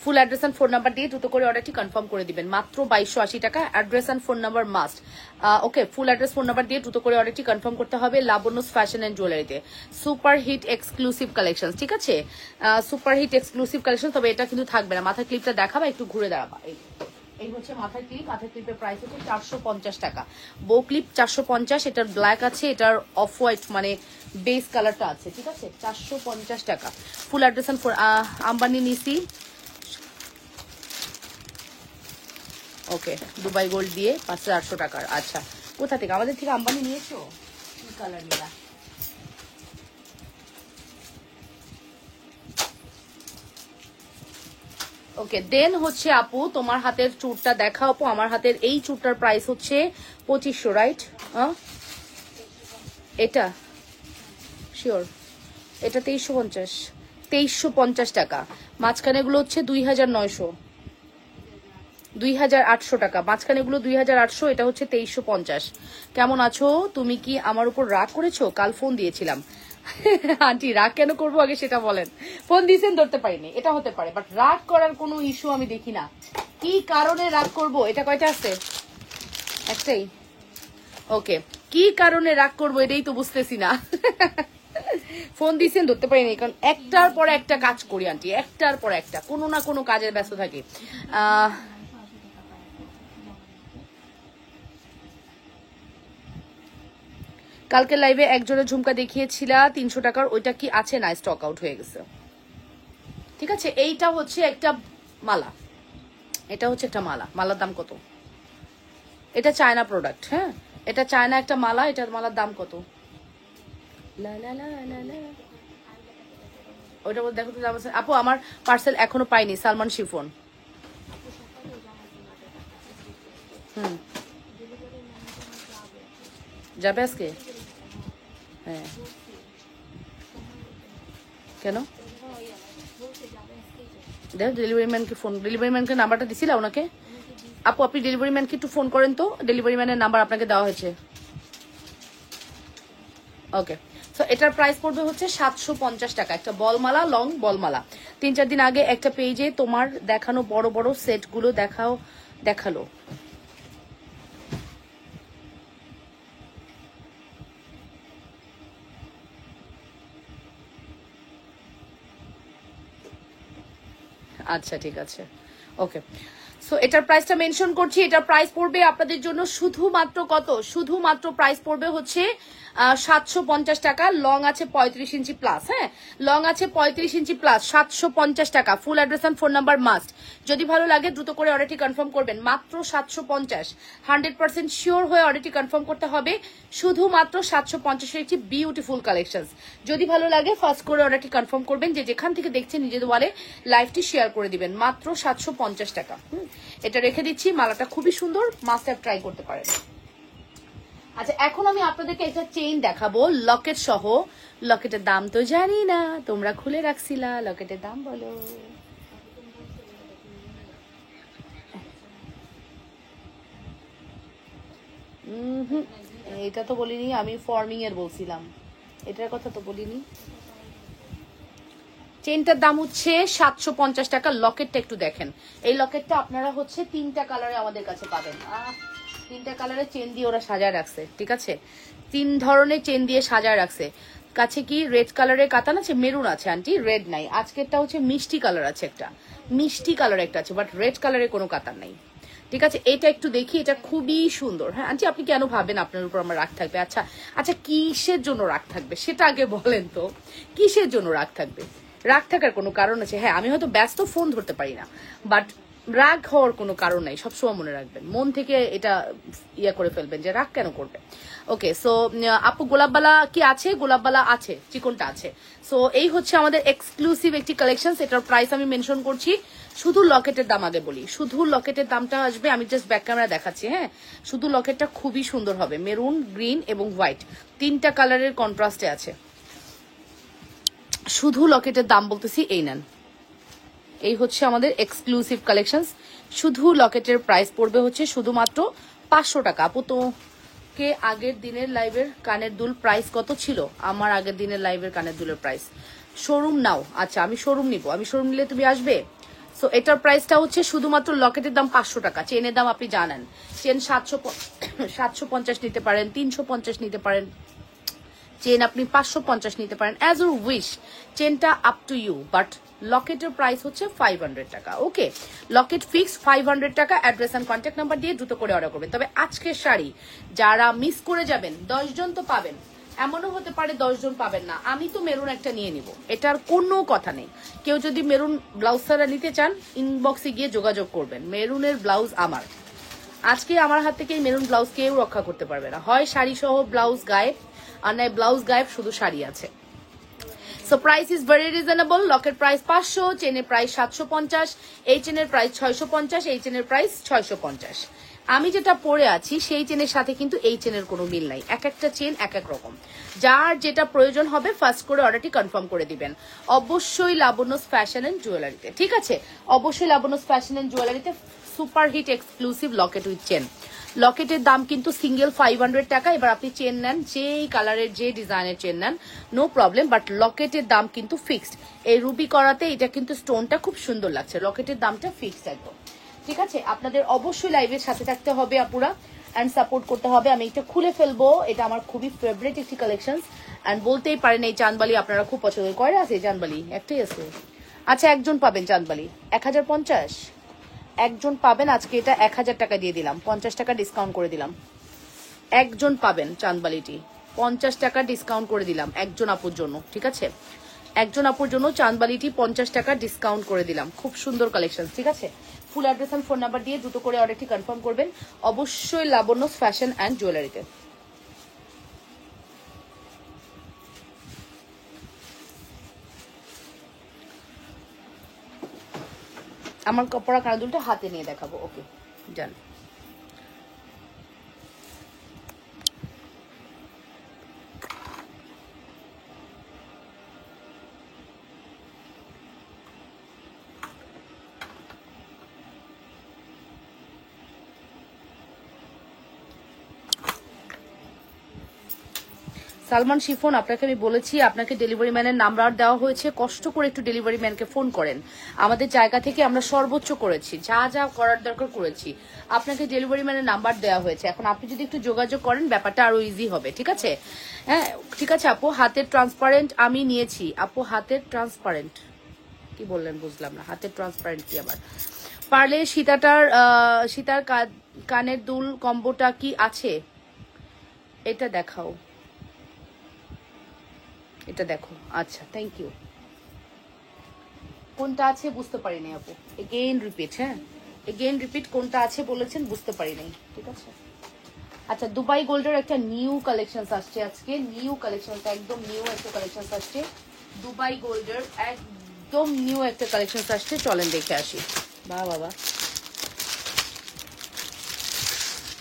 Full address and phone number দিয়ে দ্রুত করে অর্ডারটি কনফার্ম করে দিবেন, মাত্র 2280 টাকা। Address and phone number must. Okay, full address phone number দিয়ে দ্রুত করে অর্ডারটি কনফার্ম করতে হবে লাবণ্যস ফ্যাশন অ্যান্ড জুয়েলারিতে। সুপার হিট এক্সক্লুসিভ কালেকশন, ঠিক আছে, সুপার হিট এক্সক্লুসিভ কালেকশন, তবে এটা কিন্তু থাকবে না। মাথার ক্লিপটা দেখাবা, একটু ঘুরে দাঁড়াবা। এই হচ্ছে মাথার ক্লিপ, মাথার ক্লিপের প্রাইস হচ্ছে 450 টাকা। বো ক্লিপ 450, এটার ব্ল্যাক আছে, এটার অফ হোয়াইট মানে বেস কালারটা আছে। ঠিক আছে, 450 টাকা। ফুল অ্যাড্রেস অ্যান্ড আম্বানি নিসি, ওকে, দুবাই গোল্ড দিয়ে 5800 টাকার। আচ্ছা, কোথা থেকে? আমাদের থেকে আম্বানি নিয়েছো? কি কালার নিলা? ওকে, দেন হচ্ছে আপু তোমার হাতের চুড়টা দেখাও আপু। আমার হাতের এই চুড়টার প্রাইস হচ্ছে 2500, রাইট? এটা শিওর, এটা 2350, 2350 টাকা। মাঝখানে গুলো হচ্ছে 2900, 2800 টাকা। মাঝখানে গুলো 2800, এটা হচ্ছে 2350। কেমন আছো? তুমি কি আমার উপর রাগ করেছো? কাল ফোন দিয়েছিলাম। আন্টি রাগ কেন করবো আগে সেটা বলেন। ফোন দিয়েছেন, ধরতে পারিনি, এটা হতে পারে, বাট রাগ করার কোনো ইস্যু আমি দেখি না। কি কারণে রাগ করব? এটা কয়টা আছে? একটাই। ওকে, কি কারণে রাগ করবো এটাই তো বুঝতেছি না। ফোন দিয়েছেন, ধরতে পারিনি, কারণ একটার পর একটা কাজ করি আন্টি, একটার পর একটা কোনো না কোনো কাজের ব্যস্ত থাকি। কালকে লাইভে একজনের ঝুমকা দেখিয়েছিলা 300 টাকার, ওইটা কি আছে? না, স্টক আউট হয়ে গেছে। ঠিক আছে, এইটা হচ্ছে একটা মালা, এটা হচ্ছে একটা মালা। মালার দাম কত? এটা চায়না প্রোডাক্ট, হ্যাঁ, এটা চায়না একটা মালা। এটার মালার দাম কত? লা লা লা লা লা, ওইটা বলতে দেখো তো দাম আছে। আপু আমার পার্সেল এখনো পাইনি, সালমান শিফন। যাবে আজকে? হ্যাঁ, কেন? দেখো ডেলিভারি ম্যানকে ফোন, ডেলিভারি ম্যানকে নাম্বারটা দিছিলা ওনাকে? আপু আপনি ডেলিভারি ম্যানকে একটু ফোন করেন তো, ডেলিভারি ম্যানের নাম্বার আপনাকে দেওয়া হয়েছে। ওকে, সো এটার প্রাইস পড়বে হচ্ছে 750 টাকা। একটা বলমালা, লং বলমালা। 3-4 দিন আগে একটা পেজে তোমার দেখানো বড় বড় সেটগুলো দেখালো। আচ্ছা ঠিক আছে, ওকে। সো এটার প্রাইসটা মেনশন করছি। এটার প্রাইস পড়বে আপনাদের জন্য শুধুমাত্র কত? শুধুমাত্র প্রাইস পড়বে হচ্ছে 750 টাকা। লং আছে 35 ইঞ্চি প্লাস, হ্যাঁ, লং আছে 35 ইঞ্চি প্লাস, 750 টাকা। Full address and phone number must. যদি ভালো লাগে দ্রুত করে অর্ডারটি কনফার্ম করবেন, মাত্র 750। 100% শিওর হয়ে অর্ডারটি কনফার্ম করতে হবে, শুধুমাত্র 750 এর একটি বিউটিফুল কালেকশন। যদি ভালো লাগে ফার্স্ট করে অর্ডারটি কনফার্ম করবেন, যে যেখান থেকে দেখছেন নিজেদের ওয়ালে লাইভটি শেয়ার করে দিবেন, মাত্র 750 টাকা। এটা রেখে দিচ্ছি, মালাটা খুবই সুন্দর, মাস্ট হ্যাভ ট্রাই করতে পারেন। আচ্ছা, এখন আমি আপনাদেরকে একটা চেইন দেখাবো লকেট সহ। লকেটের দাম তো জানি না, তোমরা খুলে রাখছিলা, লকেটের দাম বলো। হুম, এটা তো বলিনি, আমি ফর্মিং এর বলছিলাম, এটার কথা তো বলিনি। চেনটার দাম হচ্ছে 750 টাকা। লকেটটা একটু দেখেন, এই লকেটটা আপনারা হচ্ছে 3টা কালারে আমাদের কাছে পাবেন। 3টা কালারে চেন দিয়ে ওরা সাজায় রাখছে, ঠিক আছে, 3 ধরনের চেন দিয়ে সাজায় রাখছে। কাছে কি রেড কালারের কাতান আছে, মেরুন আছে আন্টি, রেড নাই। আজকেরটা হচ্ছে মিষ্টি কালার আছে, একটা মিষ্টি কালার একটা আছে, বাট রেড কালারের কোনো কাতান নাই, ঠিক আছে। এটা একটু দেখি, এটা খুবই সুন্দর। হ্যাঁ আন্টি, আপনি কেন ভাবেন আপনার উপর আমার রাগ থাকবে? আচ্ছা আচ্ছা, কিসের জন্য রাগ থাকবে সেটা আগে বলেন তো, কিসের জন্য রাগ থাকবে? রাগ থাকার কোনো কারণ আছে? হ্যাঁ আমি হয়তো ব্যস্ত, ফোন ধরতে পারি না, বাট রাগ হওয়ার কোনো কারণ নাই। সবসময় মনে রাখবেন, মন থেকে এটা ইয়া করে ফেলবেন যে রাগ কেন করবে। ওকে, সো আপু গোলাপবালা কি আছে? গোলাপবালা আছে, চিকনটা আছে। সো এই হচ্ছে আমাদের এক্সক্লুসিভ একটি কালেকশন। এটার প্রাইস আমি মেনশন করছি। শুধু লকেটের দাম আগে বলি, শুধু লকেটের দামটা আসবে, আমি জাস্ট ব্যাক ক্যামেরা দেখাচ্ছি। হ্যাঁ, শুধু লকেটটা খুবই সুন্দর হবে, মেরুন, গ্রিন এবং হোয়াইট, 3টা কালারের কন্ট্রাস্টে আছে। শুধু লকেটের দাম বলতেছি, এই নেন, এই হচ্ছে আমাদের এক্সক্লুসিভ কালেকশনস। শুধু লকেটের প্রাইস পড়বে হচ্ছে শুধুমাত্র 500 টাকা। আপু তো কে আগের দিনের লাইভের কানের দুল প্রাইস কত ছিল? আমার আগের দিনের লাইভের কানের দুলের প্রাইস শোরুম নাও। আচ্ছা আমি শোরুম নিব, আমি শোরুম নিলে তুমি আসবে। সো এটার প্রাইসটা হচ্ছে শুধুমাত্র লকেটের দাম 500 টাকা। চেনের দাম আপনি জানেন, চেন 750 নিতে পারেন, 350 নিতে পারেন, চেন আপনি 550 নিতে পারেন, অ্যাজ ইউ উইশ। চেনটা আপ টু ইউ, বাট লকেটের প্রাইস হচ্ছে 500 টাকা। ওকে, লকেট ফিক্স 500 টাকা। অ্যাড্রেস এন্ড কন্ট্যাক্ট নাম্বার দিয়ে দ্রুত করে অর্ডার করবেন। তবে আজকের শাড়ি যারা মিস করে যাবেন, 10 জন তো পাবেন, এমনও হতে পারে 10 জন পাবেন না। আমি তো মেরুন একটা নিয়ে নিব, এটার কোনো কথা নেই। কেউ যদি মেরুন ব্লাউজ ছাড়া নিতে চান, ইনবক্সে গিয়ে যোগাযোগ করবেন। মেরুনের ব্লাউজ আমার, আজকে আমার হাত থেকে মেরুন ব্লাউজ কেউ রক্ষা করতে পারবে না। হয় শাড়ি সহ ব্লাউজ গায়েব, আর নাই ব্লাউজ গায়েব শুধু শাড়ি আছে। So price is very reasonable. Locket price 500, চেনের প্রাইস 750, এই চেনের প্রাইস 650, এই চেনের প্রাইস 650। আমি যেটা পরে আছি সেই চেনের সাথে কিন্তু এই চেনের কোনো মিল নাই, এক একটা চেন এক এক রকম। যার যেটা প্রয়োজন হবে ফার্স্ট করে অর্ডারটি কনফার্ম করে দিবেন। অবশ্যই লাবণ্যস ফ্যাশন এন্ড জুয়েলারিতে, ঠিক আছে, অবশ্যই লাবণ্যস ফ্যাশন এন্ড জুয়েলারিতে super hit exclusive locket with chain. লকেটের দাম কিন্তু সিঙ্গেল 500 টাকা। এবার আপনি চেন নেন, যেই কালারের যে ডিজাইনের চেন নেন, নো প্রবলেম, বাট লকেটের দাম কিন্তু ফিক্সড। এই রুবি করাতে এটা কিন্তু স্টোনটা খুব সুন্দর লাগছে, লকেটের দামটা ফিক্সড একদম, ঠিক আছে। আপনাদের অবশ্যই লাইভের সাথে থাকতে হবে আপুরা, অ্যান্ড সাপোর্ট করতে হবে। আমি এটা খুলে ফেলবো, এটা আমার খুবই ফেভারিট একটি কালেকশন, অ্যান্ড বলতেই পারেন এই চাঁদবালি আপনারা খুব পছন্দ করেন। আছে চাঁদবালি একটাই আছে, আচ্ছা একজন পাবেন চাঁদবালি 1050, একজন পাবেন। আজকে এটা 1000 টাকা দিয়ে দিলাম, 50 টাকা ডিসকাউন্ট করে দিলাম। একজন পাবেন চাঁদবালিটি, 50 টাকা ডিসকাউন্ট করে দিলাম একজন আপুর জন্য, ঠিক আছে, একজন আপুর জন্য চাঁদবালিটি 50 টাকা ডিসকাউন্ট করে দিলাম। খুব সুন্দর কালেকশন, ঠিক আছে। Full address and phone number দিয়ে দ্রুত করে অর্ডারটি কনফার্ম করবেন অবশ্যই লাবণ্যস ফ্যাশন অ্যান্ড জুয়েলারিতে। আমার কপড়া কানাদুলটা হাতে নিয়ে দেখাবো। ওকে জান, সালমান শিফন, আপনাকে আমি বলেছি আপনাকে ডেলিভারি ম্যানের নাম্বার দেওয়া হয়েছে, কষ্ট করে একটু ডেলিভারি ম্যানকে ফোন করেন। আমাদের জায়গা থেকে আমরা সর্বোচ্চ করেছি, যা যা করার দরকার করেছি। আপনাকে ডেলিভারি ম্যানের নাম্বার দেওয়া হয়েছে, এখন আপনি যদি একটু যোগাযোগ করেন ব্যাপারটা আরো ইজি হবে, ঠিক আছে। হ্যাঁ ঠিক আছে আপু, হাতের ট্রান্সপারেন্ট আমি নিয়েছি। আপু হাতের ট্রান্সপারেন্ট কি বললেন বুঝলাম না, হাতের ট্রান্সপারেন্ট কি আবার? পারলে সীতার কানের দুল কম্বোটা কি আছে এটা দেখাও, এটা দেখো। আচ্ছা থ্যাংক ইউ। কোনটা আছে বুঝতে পারিনি আপু, এগেইন রিপিট। হ্যাঁ এগেইন রিপিট, কোনটা আছে বলেছেন বুঝতে পারিনি, ঠিক আছে। আচ্ছা দুবাই গোল্ডের একটা নিউ কালেকশন আসছে আজকে, নিউ কালেকশনটা একদম নিউ একটা কালেকশন আসছে। দুবাই গোল্ডের একদম নিউ একটা কালেকশন আসছে, চলেন দেখে আসি। বাহ বাবা,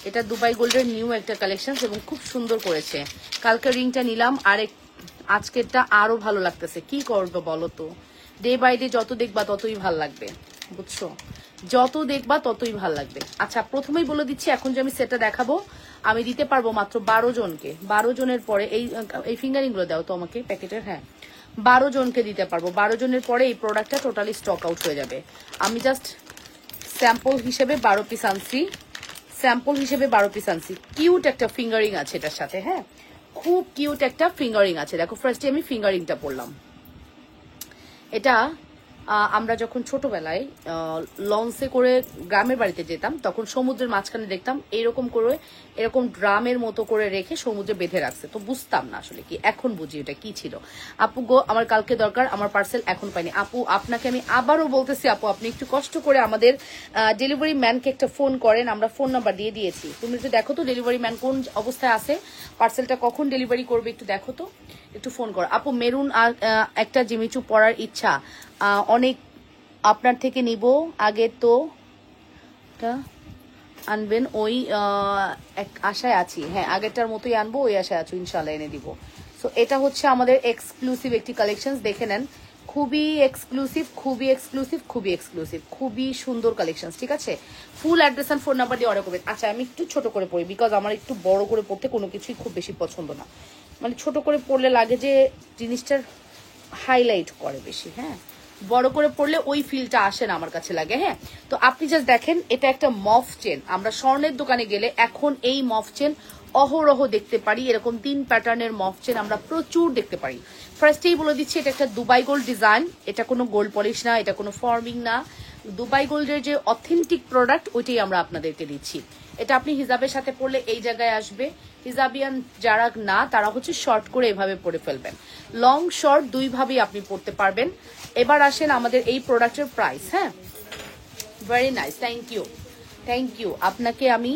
এটা দুবাই গোল্ডের নিউ একটা কালেকশন এবং খুব সুন্দর করেছে। কালকে রিংটা নিলাম, আর আজকেরটা আরো ভালো লাগতেছে। কি করবো বলো তো, ডে বাই ডে যত দেখবা ততই ভালো লাগবে, বুঝছো, যত দেখবা ততই ভাল লাগবে। আচ্ছা প্রথমেই বলে দিচ্ছি, এখন যে আমি সেটটা দেখাবো আমি দিতে পারবো মাত্র 12 জনকে। 12 জনের পরে এই ফিঙ্গারিং গুলো দাও তো আমাকে প্যাকেটের, হ্যাঁ 12 জনকে দিতে পারবো। 12 জনের পরে এই প্রোডাক্টটা টোটালি স্টক আউট হয়ে যাবে। আমি জাস্ট স্যাম্পল হিসেবে 12 পিস আনছি, স্যাম্পল হিসেবে 12 পিস আনছি। কিউট একটা ফিঙ্গারিং আছে এটার সাথে, হ্যাঁ খুব কিউট একটা ফিঙ্গারিং আছে। দেখো ফার্স্টে আমি ফিঙ্গারিংটা পরলাম। এটা আমরা যখন ছোটবেলায় লঞ্চে করে গ্রামের বাড়িতে যেতাম তখন সমুদ্রের মাঝখানে দেখতাম এরকম করে, এরকম ড্রামের মতো করে রেখে সমুদ্রে বেঁধে রাখছে, তো বুঝতাম না আসলে কি, এখন বুঝি এটা কি ছিল। আপু গো আমার কালকে দরকার, আমার পার্সেল এখন পাইনি। আপু আপনাকে আমি আবারও বলতেছি, আপু আপনি একটু কষ্ট করে আমাদের ডেলিভারি ম্যানকে একটা ফোন করেন, আমরা ফোন নাম্বার দিয়ে দিয়েছি। তুমি একটু দেখো তো ডেলিভারি ম্যান কোন অবস্থায় আছে, পার্সেলটা কখন ডেলিভারি করবে একটু দেখো তো, একটু ফোন করো। আপু মেরুন আর একটা জিমিচু পরার ইচ্ছা অনেক, আপনার থেকে নিব, আগে তো আনবেন ওই এক আশায় আছি। হ্যাঁ আগেরটার মতোই আনবো, ওই আশায় আছো, ইনশাল্লাহ এনে দিব। সো এটা হচ্ছে আমাদের এক্সক্লুসিভ একটি কালেকশন, দেখে নেন খুবই এক্সক্লুসিভ, খুবই এক্সক্লুসিভ, খুবই এক্সক্লুসিভ, খুবই সুন্দর কালেকশন। ঠিক আছে, full address and phone number দিয়ে অর্ডার করবেন। আচ্ছা আমি একটু ছোট করে পড়ি, বিকজ আমার একটু বড় করে পড়তে কোনো কিছুই খুব বেশি পছন্দ না, মানে ছোট করে পড়লে লাগে যে জিনিসটার হাইলাইট করে বেশি, হ্যাঁ বড় করে পড়লে ওই ফিলটা আসে না আমার কাছে লাগে। হ্যাঁ তো আপনি জাস্ট দেখেন, এটা একটা মফ চেন, আমরা স্বর্ণের দোকানে গেলে এখন এই মফ চেন অহরহ দেখতে পারি, এরকম 3 প্যাটার্নের মফ চেন আমরা প্রচুর দেখতে পারি। ফার্স্টেই বলে দিচ্ছি এটা একটা দুবাই গোল্ড ডিজাইন, এটা কোনো গোল্ড পলিশ না, এটা কোনো ফর্মিং না, দুবাই গোল্ডের যে অথেন্টিক প্রোডাক্ট ওইটাই আমরা আপনাদেরকে দিচ্ছি। এটা আপনি হিজাবের সাথে পরলে এই জায়গায় আসবে, হিজাবিয়ান যারা না তারা হচ্ছে শর্ট করে এভাবে পরে ফেলবেন, লং শর্ট দুইভাবেই আপনি পরতে পারবেন। এবার আসেন আমাদের এই প্রোডাক্টের প্রাইস। হ্যাঁ very nice, thank you, thank you আপনাকে। আমি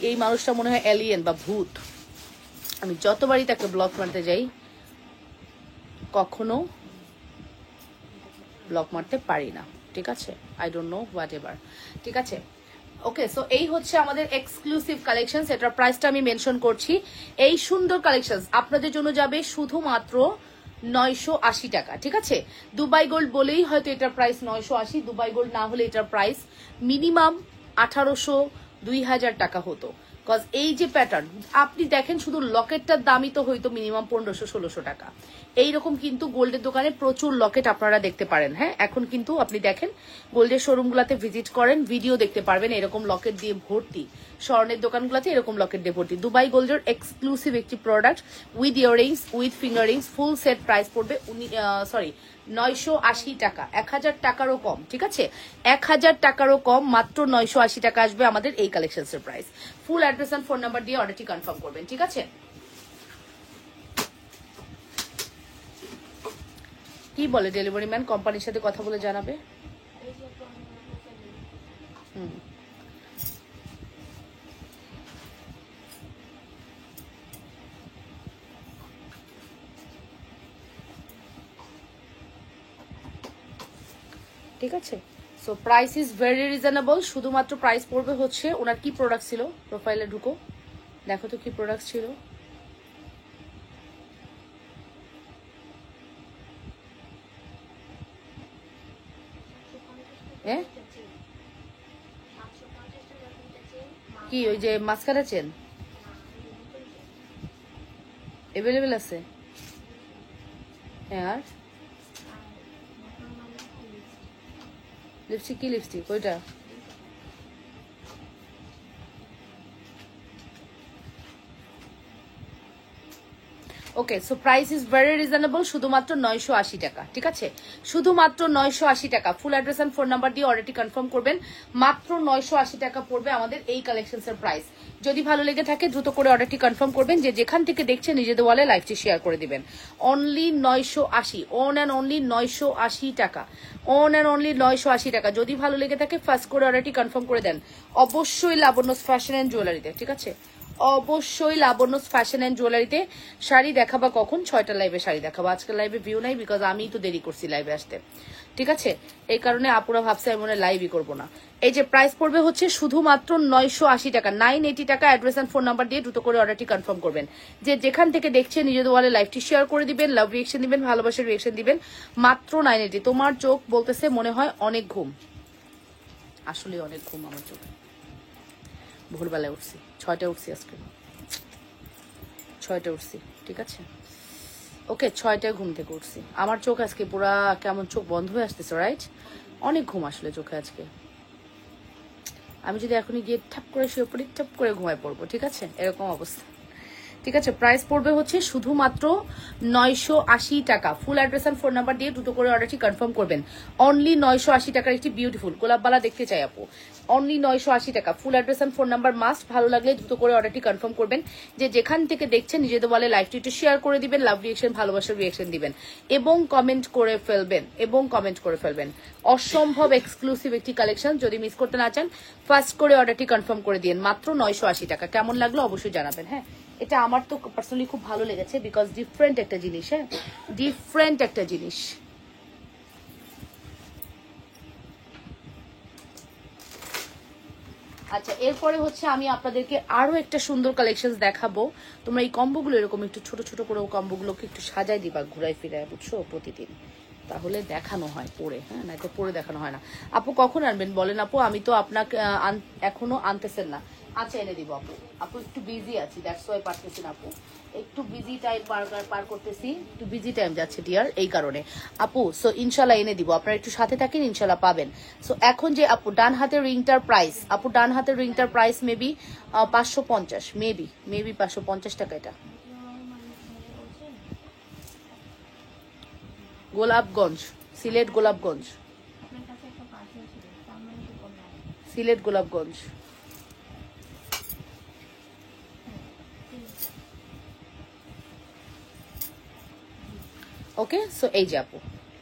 এই মানুষটা মনে হয় এলিয়েন বা ভূত, আমি যতবারই তাকে ব্লক মারতে যাই কখনো ব্লক মারতে পারি না। ঠিক আছে, I don't know what ever. ঠিক আছে ওকে, সো এই হচ্ছে আমাদের এক্সক্লুসিভ কালেকশন, এটার প্রাইসটা আমি মেনশন করছি। এই সুন্দর কালেকশন আপনাদের জন্য যাবে শুধুমাত্র 980 টাকা। ঠিক আছে, দুবাই গোল্ড বলেই হয়তো এটার প্রাইস 980, দুবাই গোল্ড না হলে এটার প্রাইস মিনিমাম 1800 2000 টাকা হতো। কজ এই যে প্যাটার্ন আপনি দেখেন, শুধু লকেটটার দামই তো হয়তো মিনিমাম 1500-1600 টাকা। এইরকম কিন্তু গোল্ডের দোকানে প্রচুর লকেট আপনারা দেখতে পারেন। হ্যাঁ এখন কিন্তু আপনি দেখেন গোল্ডের শোরুমগুলোতে ভিজিট করেন, ভিডিও দেখতে পারবেন এরকম লকেট দিয়ে ভর্তি, স্বর্ণের দোকানগুলোতে এরকম লকেট দিয়ে ভর্তি। দুবাই গোল্ডের এক্সক্লুসিভ একটি product with earrings, with fingerings, full set price পড়বে 980 টাকা, 1000 টাকারও কম। ঠিক আছে 1000 টাকারও কম, মাত্র 980 টাকা আসবে আমাদের এই কালেকশনের price. Full address and phone number দিয়ে অর্ডারটি কনফার্ম করবেন। ঠিক আছে, কি বলে ডেলিভারি ম্যান, কোম্পানির সাথে কথা বলে জানাবে। ঠিক আছে, so price is very reasonable, শুধুমাত্র প্রাইস পড়বে হচ্ছে, ওনার কি প্রোডাক্ট ছিল প্রোফাইলে ঢুকো দেখো তো কি প্রোডাক্ট ছিল। কি ওই যে মাস্কারা চেন অ্যাভেলেবেল আছে? হ্যাঁ আর লিপস্টিক, কি লিপস্টিক ওইটা? Okay, so price is very reasonable, শুধুমাত্র 980 টাকা। ঠিক আছে, শুধুমাত্র 980 টাকা। Full address and phone number দিয়ে অর্ডারটি কনফার্ম করবেন, মাত্র 980 টাকা পড়বে আমাদের এই কালেকশনসের প্রাইস। যদি ভালো লেগে থাকে দ্রুত করে অর্ডারটি কনফার্ম করবেন, যে যেখান থেকে দেখছেন নিজেদের ওয়ালে লাইভটি শেয়ার করে দিবেন। অনলি 980, অন অ্যান্ড অনলি 980 টাকা, অন অ্যান্ড অনলি 980 টাকা। যদি ভালো লেগে থাকে ফার্স্ট করে অর্ডারটি কনফার্ম করে দেন অবশ্যই লাবণ্য ফ্যাশন অ্যান্ড জুয়েলারিতে। ঠিক আছে, অবশ্যই লাবণ্যস ফ্যাশন অ্যান্ড জুয়েলারিতে শাড়ি দেখাবা কখন? 6টা লাইভে শাড়ি দেখাবো। আজকের লাইভে ভিউ নাই, বিকজ আমি তো দেরি করছি লাইভে আসতে, ঠিক আছে? এই কারণে আপুরা ভাবছে আমি মনে লাইভই করবো না। এই যে প্রাইস পড়বে হচ্ছে শুধুমাত্র 980 টাকা, 980 টাকা। অ্যাড্রেস অ্যান্ড ফোন নাম্বার দিয়ে দ্রুত করে অর্ডারটি কনফার্ম করবেন। যে যেখান থেকে দেখছেন নিজেদের ওয়ালে লাইভটি শেয়ার করে দিবেন, লাভ রিয়েকশন দিবেন, ভালোবাসার রিয়েকশন দিবেন। মাত্র 980। তোমার চোখ বলতেছে মনে হয় অনেক ঘুম, আসলে অনেক ঘুম আমার চোখ। ভোরবেলায় উঠছি, 6টায় উঠছি আজকে, 6টায় উঠছি, ঠিক আছে? ওকে, 6টায় ঘুম থেকে উঠছি। আমার চোখ আজকে পুরা কেমন চোখ বন্ধ হয়ে আসতেছে, রাইট? অনেক ঘুম আসলে চোখে আজকে। আমি যদি এখনই গিয়ে ঠাপ করে শুয়ে পড়ি, ঠাপ করে ঘুমায় পড়বো, ঠিক আছে? এরকম অবস্থা, ঠিক আছে? প্রাইস পড়বে হচ্ছে শুধুমাত্র 980 টাকা। Full address and phone number দিয়ে দ্রুত করে অর্ডারটি কনফার্ম করবেন। অনলি 980 টাকার একটি বিউটিফুল গোলাপবালা দেখতে চাই আপু। অনলি 980 টাকা। Full address and phone number must. ভালো লাগলে দ্রুত করে অর্ডারটি কনফার্ম করবেন। যে যেখান থেকে দেখছেন নিজেদের বলে লাইভটি একটু শেয়ার করে দিবেন, লাভ রিয়েকশন, ভালোবাসার রিয়েকশন দিবেন এবং কমেন্ট করে ফেলবেন। অসম্ভব এক্সক্লুসিভ একটি কালেকশন, যদি মিস করতে না চান ফার্স্ট করে অর্ডারটি কনফার্ম করে দিন। মাত্র 980 টাকা। কেমন লাগলো অবশ্যই জানাবেন। হ্যাঁ, এটা আমার তো পার্সোনালি খুব ভালো লেগেছে, বিকজ ডিফারেন্ট একটা জিনিস। হ্যাঁ, ডিফারেন্ট একটা জিনিস। আচ্ছা, এরপরে হচ্ছে আমি আপনাদেরকে আরো একটা সুন্দর কালেকশন দেখাবো। তোমরা এই কম্বোগুলো এরকম একটু ছোট ছোট করে কম্বোগুলোকে একটু সাজাই দিবা ঘুরাই ফিরায়, বুঝছো, প্রতিদিন। তাহলে দেখানো হয় পরে, হ্যাঁ, না তো পরে দেখানো হয় না। আপু কখন আনবেন বলেন আপু? আমি তো আপনাকে এখনো আনতেছেন না। আচ্ছা, এনে দিব আপু। আপু একটু বিজি আছি, দ্যাটস ওয়াই পারতেছি না আপু। একটু বিজি টাইম পার করতেছি, একটু বিজি টাইম যাচ্ছে ডিয়ার, এই কারণে আপু। সো ইনশাল্লাহ এনে দিব, আপনারা একটু সাথে থাকেন, ইনশাল্লাহ পাবেন। সো এখন যে আপু ডান হাতের রিংটার প্রাইস, আপু ডান হাতের রিংটার প্রাইস মেবি 550, মেবি 550 টাকা। এটা গোলাপগঞ্জ, সিলেট গোলাপগঞ্জ, সিলেট গোলাপগঞ্জ। ওকে, সো এই যে আপু,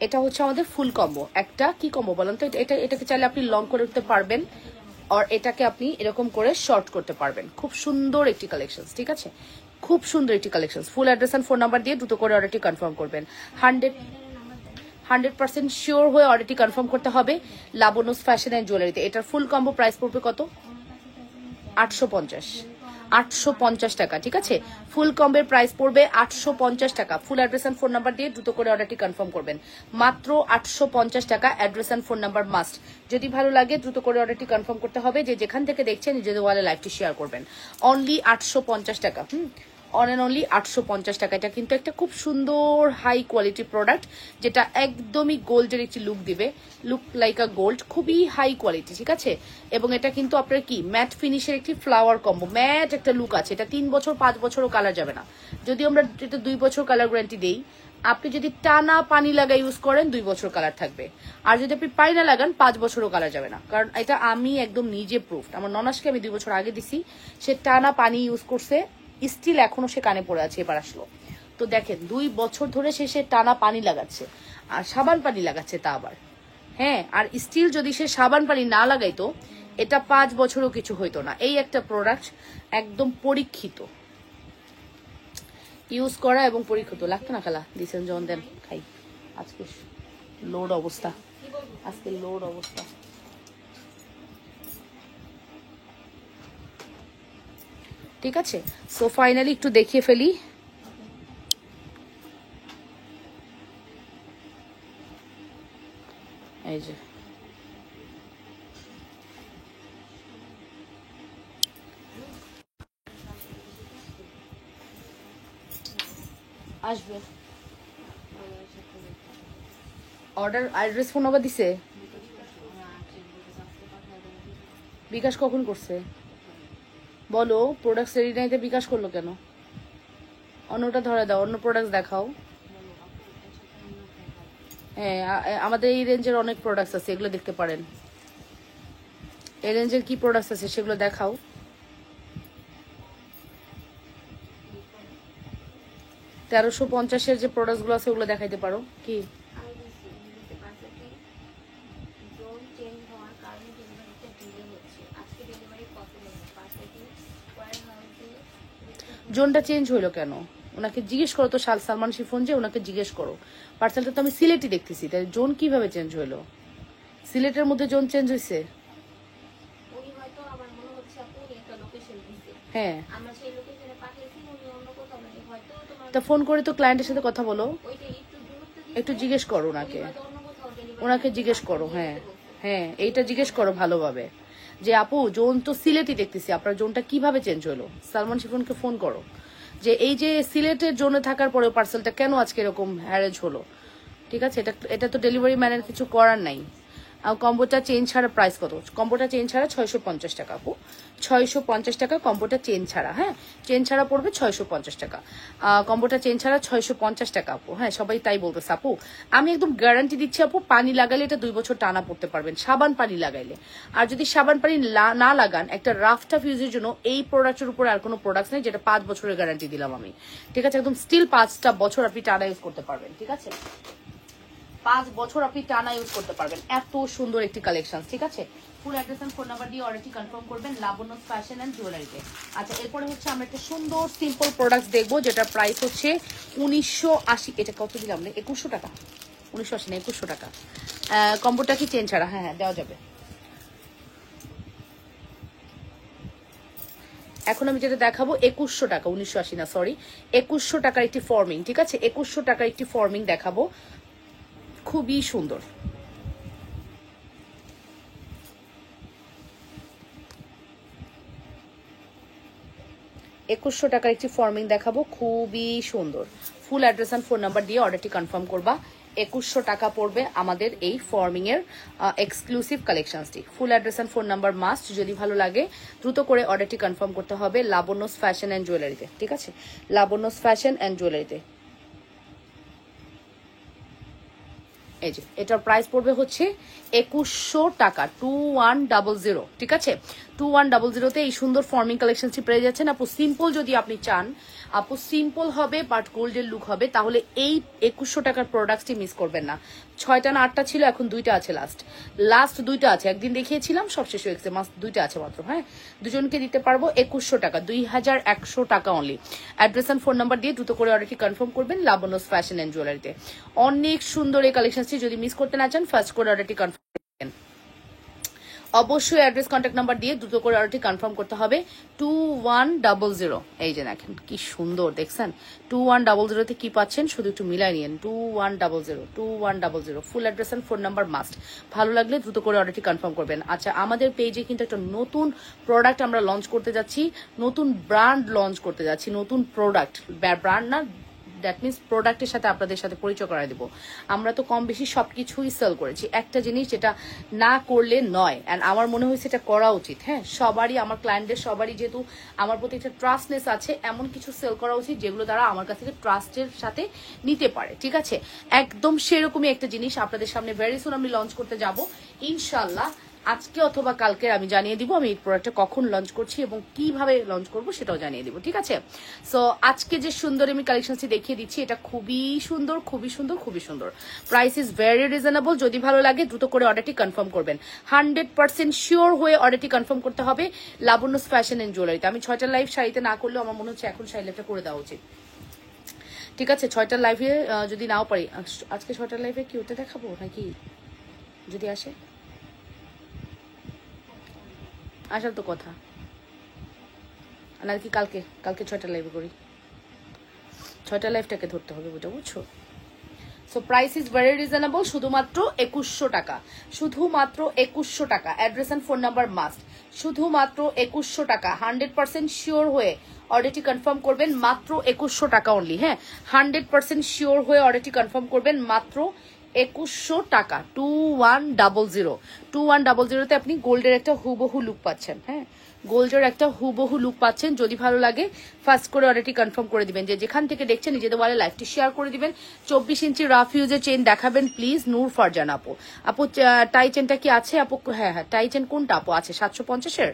এটা হচ্ছে আমাদের ফুল কম্বো। একটা কি কম্বো বলেন তো? এটাকে চাইলে আপনি লং করে উঠতে পারবেন, আর এটাকে আপনি এরকম করে শর্ট করতে পারবেন। খুব সুন্দর একটি কালেকশন, ঠিক আছে? খুব সুন্দর একটি collection. Full address and phone number দিয়ে দ্রুত করে অর্ডারটি কনফার্ম করবেন। 100% শিওর হয়ে অর্ডারটি কনফার্ম করতে হবে লাবণ্যস ফ্যাশন অ্যান্ড জুয়েলারিতে। এটার ফুল কম্বো প্রাইস পড়বে কত? 850 টাকা, ঠিক আছে? ফুল কম্বের প্রাইস পড়বে 850 টাকা। Full address and phone number দিয়ে দ্রুত করে অর্ডারটি কনফার্ম করবেন। মাত্র 850 টাকা। Address and phone number must. যদি ভালো লাগে দ্রুত করে অর্ডারটি কনফার্ম করতে হবে। যে যেখান থেকে দেখছেন নিজেদের ওয়ালে লাইভটি শেয়ার করবেন। অনলি 850 টাকা। অন অ্যান্ড অনলি 850 টাকা। এটা কিন্তু একটা খুব সুন্দর হাই কোয়ালিটি প্রোডাক্ট, যেটা একদমই গোল্ডের একটি লুক দিবে, লুক লাইক আ গোল্ড, খুবই হাই কোয়ালিটি, ঠিক আছে? এবং এটা কিন্তু আপনার কি ম্যাট ফিনিশের একটি ফ্লাওয়ার কম্বো, ম্যাট একটা লুক আছে। এটা 3 বছর 5 বছরও কালার যাবে না। যদি আমরা এটা 2 বছর কালার গ্যারান্টি দেই, আপনি যদি টানা পানি লাগা ইউজ করেন 2 বছর কালার থাকবে। আর যদি আপনি পানি না লাগান 5 বছরও কালার যাবে না। কারণ এটা আমি একদম নিজে প্রুফ। আমার ননাসকে আমি 2 বছর আগে দিছি, সে টানা পানি ইউজ করছে, স্টিল এখনো সে কানে পড়ে আছে, এবার আসলো। তো দেখেন 2 বছর ধরে সে টানা পানি লাগাচ্ছে, আর সাবান পানি লাগাচ্ছে তা আবার। হ্যাঁ, আর স্টিল যদি সে সাবান পানি না লাগাইতো, এটা 5 বছরও কিছু হইতো না। এই একটা প্রোডাক্ট একদম পরীক্ষিত, ইউজ করা এবং পরীক্ষিত। লাগতো না খালা? দিছেন যখন দেন খাই। আজকে লোড অবস্থা, আজকে লোড অবস্থা। ঠিক আছে, সো ফাইনালি একটু দেখিয়ে ফেলি। এই যে আসবে অর্ডার, অ্যাড্রেস, ফোন নাম্বার দিছে। বিকাশ কখন করছে বলো? প্রোডাক্ট রেডি নাইতে বিকাশ করলো কেন? অন্যটা ধরে দাও, অন্য প্রোডাক্ট দেখাও। হ্যাঁ, আমাদের এই রেঞ্জের অনেক প্রোডাক্টস আছে, এগুলো দেখতে পারেন। এই রেঞ্জের কি প্রোডাক্টস আছে সেগুলো দেখাও। 1350-এর যে প্রোডাক্টসগুলো আছে ওগুলো দেখাইতে পারো কি? জোনটা চেঞ্জ হইলো কেন? ওনাকে জিজ্ঞেস করো তো, সালমান শিফন যে, ওনাকে জিজ্ঞেস করো। পার্সেলটা তো আমি সিলেটই দেখতেছি, তাই জোন কিভাবে চেঞ্জ হইলো? সিলেটের মধ্যে জোন চেঞ্জ হয়েছে? হ্যাঁ, তা ফোন করে তো ক্লায়েন্টের সাথে কথা বলো, একটু জিজ্ঞেস করো ওনাকে, ওনাকে জিজ্ঞেস করো। হ্যাঁ হ্যাঁ, এইটা জিজ্ঞেস করো ভালোভাবে যে আপু জোন তো সিলেটই দেখতেছি, আপনার জোনটা কিভাবে চেঞ্জ হলো? সালমান শিফনকে ফোন করো যে এই যে সিলেটের জোনে থাকার পরেও পার্সেলটা কেন আজকে এরকম হ্যারেজ হলো। ঠিক আছে, এটা এটা তো ডেলিভারি ম্যানের কিছু করার নাই। কম্বোটা চেঞ্জ ছাড়া প্রাইস কত? কম্বোটা চেঞ্জ ছাড়া 650 টাকা আপু, 650 টাকা কম্বোটা চেঞ্জ ছাড়া। হ্যাঁ, চেঞ্জ ছাড়া পড়বে 650 টাকা, কম্বোটা চেঞ্জ ছাড়া 650 টাকা আপু। হ্যাঁ, সবাই তাই বলতেছে আপু। আমি একদম গ্যারান্টি দিচ্ছি আপু, পানি লাগালে এটা 2 বছর টানা পড়তে পারবেন, সাবান পানি লাগাইলে। আর যদি সাবান পানি না লাগান, একটা রাফ টাফ ইউজের জন্য এই প্রোডাক্টের উপর আর কোনো প্রোডাক্ট নেই, যেটা 5 বছরের গ্যারান্টি দিলাম আমি। ঠিক আছে, একদম স্টিল 5টা বছর আপনি টানা ইউজ করতে পারবেন। ঠিক আছে, 5 বছর আপনি টানা ইউজ করতে পারবেন, এত সুন্দর একটি কালেকশন। ঠিক আছে, full address and phone number দিয়ে অর্ডারটি কনফার্ম করবেন লাবণ্য ফ্যাশন এন্ড জুয়েলারিতে। আচ্ছা, এরপরে হচ্ছে আমরা একটা সুন্দর সিম্পল প্রোডাক্ট দেখবো, যেটার প্রাইস হচ্ছে 1980। এটা কত দিলাম? 2100 টাকা, 1980 না 2100 টাকা। কম্বোটা কি চেঞ্জ ছাড়া? হ্যাঁ হ্যাঁ, দেওয়া যাবে। এখন আমি যেটা দেখাবো 2100 টাকা, 1980 না, সরি, 2100 টাকার একটি ফর্মিং। ঠিক আছে, 2100 টাকার একটি ফর্মিং দেখাবো, খুবই সুন্দর। একুশশো টাকার একটি ফর্মিং দেখাবো, খুবই সুন্দর। Full address and phone number দিয়ে অর্ডারটি কনফার্ম করবা। 2100 টাকা পড়বে আমাদের এই ফর্মিং এর এক্সক্লুসিভ কালেকশনসটি। Full address and phone number must, যদি ভালো লাগে দ্রুত করে অর্ডারটি কনফার্ম করতে হবে লাবণ্যস ফ্যাশন অ্যান্ড জুয়েলারিতে। ঠিক আছে, লাবণ্যস ফ্যাশন অ্যান্ড জুয়েলারিতে। এই যে এটার প্রাইস পড়বে হচ্ছে 2100 টাকা, 2100। ঠিক আছে, 2100-তে এই সুন্দর ফর্মিং কালেকশনটি পেয়ে যাচ্ছেন আপু। সিম্পল যদি আপনি চান আপু, সিম্পল হবে বাট গোল্ডের লুক হবে, তাহলে এই 2100 টাকার প্রোডাক্টটি মিস করবেন না। 6টা না 8টা ছিল, এখন 2টা আছে, লাস্ট 2টা আছে। একদিন দেখিয়েছিলাম, সব শেষ হয়ে গেছে, মাত্র 2টা আছে মাত্র। হ্যাঁ, দুজনকে দিতে পারবো 2100 টাকা, 2100 টাকা only. Address and phone number দিয়ে দ্রুত করে অর্ডারটি কনফার্ম করবেন লাবণ্যস ফ্যাশন এন্ড জুয়েলারিতে। অনেক সুন্দর এই কালেকশনটি, যদি মিস করতে না চান ফার্স্ট করে অর্ডারটি কনফার্ম করবেন। অবশ্যই অ্যাড্রেস কন্ট্যাক্ট নাম্বার দিয়ে দ্রুত করে অর্ডারটি কনফার্ম করতে হবে। 2100। এই যে দেখেন কি সুন্দর, দেখছেন 2100-তে কি পাচ্ছেন, শুধু একটু মিলাই নিন। 2100 full address and phone number must. ভালো লাগলে দ্রুত করে অর্ডারটি কনফার্ম করবেন। আচ্ছা, আমাদের পেজে কিন্তু একটা নতুন প্রোডাক্ট আমরা লঞ্চ করতে যাচ্ছি, নতুন ব্র্যান্ড লঞ্চ করতে যাচ্ছি, নতুন প্রোডাক্ট, ব্র্যান্ড না, দ্যাট মিনস প্রোডাক্টের সাথে আপনাদের সাথে পরিচয় করায় দেবো। আমরা তো কম বেশি সবকিছুই সেল করেছি, একটা জিনিস যেটা না করলে নয়, অ্যান্ড আমার মনে হয়েছে এটা করা উচিত। হ্যাঁ, সবারই, আমার ক্লায়েন্টদের সবারই যেহেতু আমার প্রতি একটা ট্রাস্টনেস আছে, এমন কিছু সেল করা উচিত যেগুলো দ্বারা আমার কাছ থেকে ট্রাস্টের সাথে নিতে পারে। ঠিক আছে, একদম সেরকমই একটা জিনিস আপনাদের সামনে ভেরি সুন আমি লঞ্চ করতে যাব ইনশাল্লাহ। আজকে অথবা কালকে আমি জানিয়ে দিব আমি এই প্রোডাক্টটা কখন লঞ্চ করছি এবং কিভাবে লঞ্চ করব সেটাও জানিয়ে দিব। ঠিক আছে, সো আজকে যে সুন্দর আমি কালেকশনটি দেখিয়ে দিচ্ছি, এটা খুবই সুন্দর, খুবই সুন্দর, খুবই সুন্দর। Price is very reasonable. যদি ভালো লাগে দ্রুত করে অর্ডারটি কনফার্ম করবেন। 100% শিওর হয়ে অর্ডারটি কনফার্ম করতে হবে লাবণ্যস ফ্যাশন এন্ড জুয়েলারিতে। আমি 6টা লাইভ শাড়িতে না করলেও আমার মনে হচ্ছে এখন শাড়ি লাইভটা করে দেওয়া উচিত। ঠিক আছে, 6টা লাইভে যদি নাও পারি, আজকে 6টা লাইভে কি ওটা দেখাবো নাকি, যদি আসে, আসার তো কথা, নাকি কালকে 6টা লাইভে করি, 6টা লাইভটাকে ধরতে হবে, বুঝছো? So price is very reasonable, শুধুমাত্র 2100 টাকা, শুধুমাত্র 2100 টাকা। Address and phone number must, শুধুমাত্র 2100 টাকা। 100% শিওর হয়ে অর্ডারটি কনফার্ম করবেন, মাত্র 2100 টাকা অনলি। হ্যাঁ, 100% শিওর হয়ে অর্ডারটি কনফার্ম করবেন, মাত্র 2100 টাকা। 2100-তে আপনি গোল্ডের একটা হুবহু লুক পাচ্ছেন। হ্যাঁ, গোল্ডের একটা হুবহু লুক পাচ্ছেন। যদি ভালো লাগে ফার্স্ট করে অর্ডারটি কনফার্ম করে দিবেন। যে যেখান থেকে দেখছেন নিজেদের ওয়ালে লাইভটি শেয়ার করে দিবেন। 24 ইঞ্চি রাফ ইউজের চেইন দেখাবেন প্লিজ, নূর ফারজান আপু। আপু টাই চেনটা কি আছে আপু? হ্যাঁ হ্যাঁ, টাই চেন কোনটা আপু আছে? 750-এর,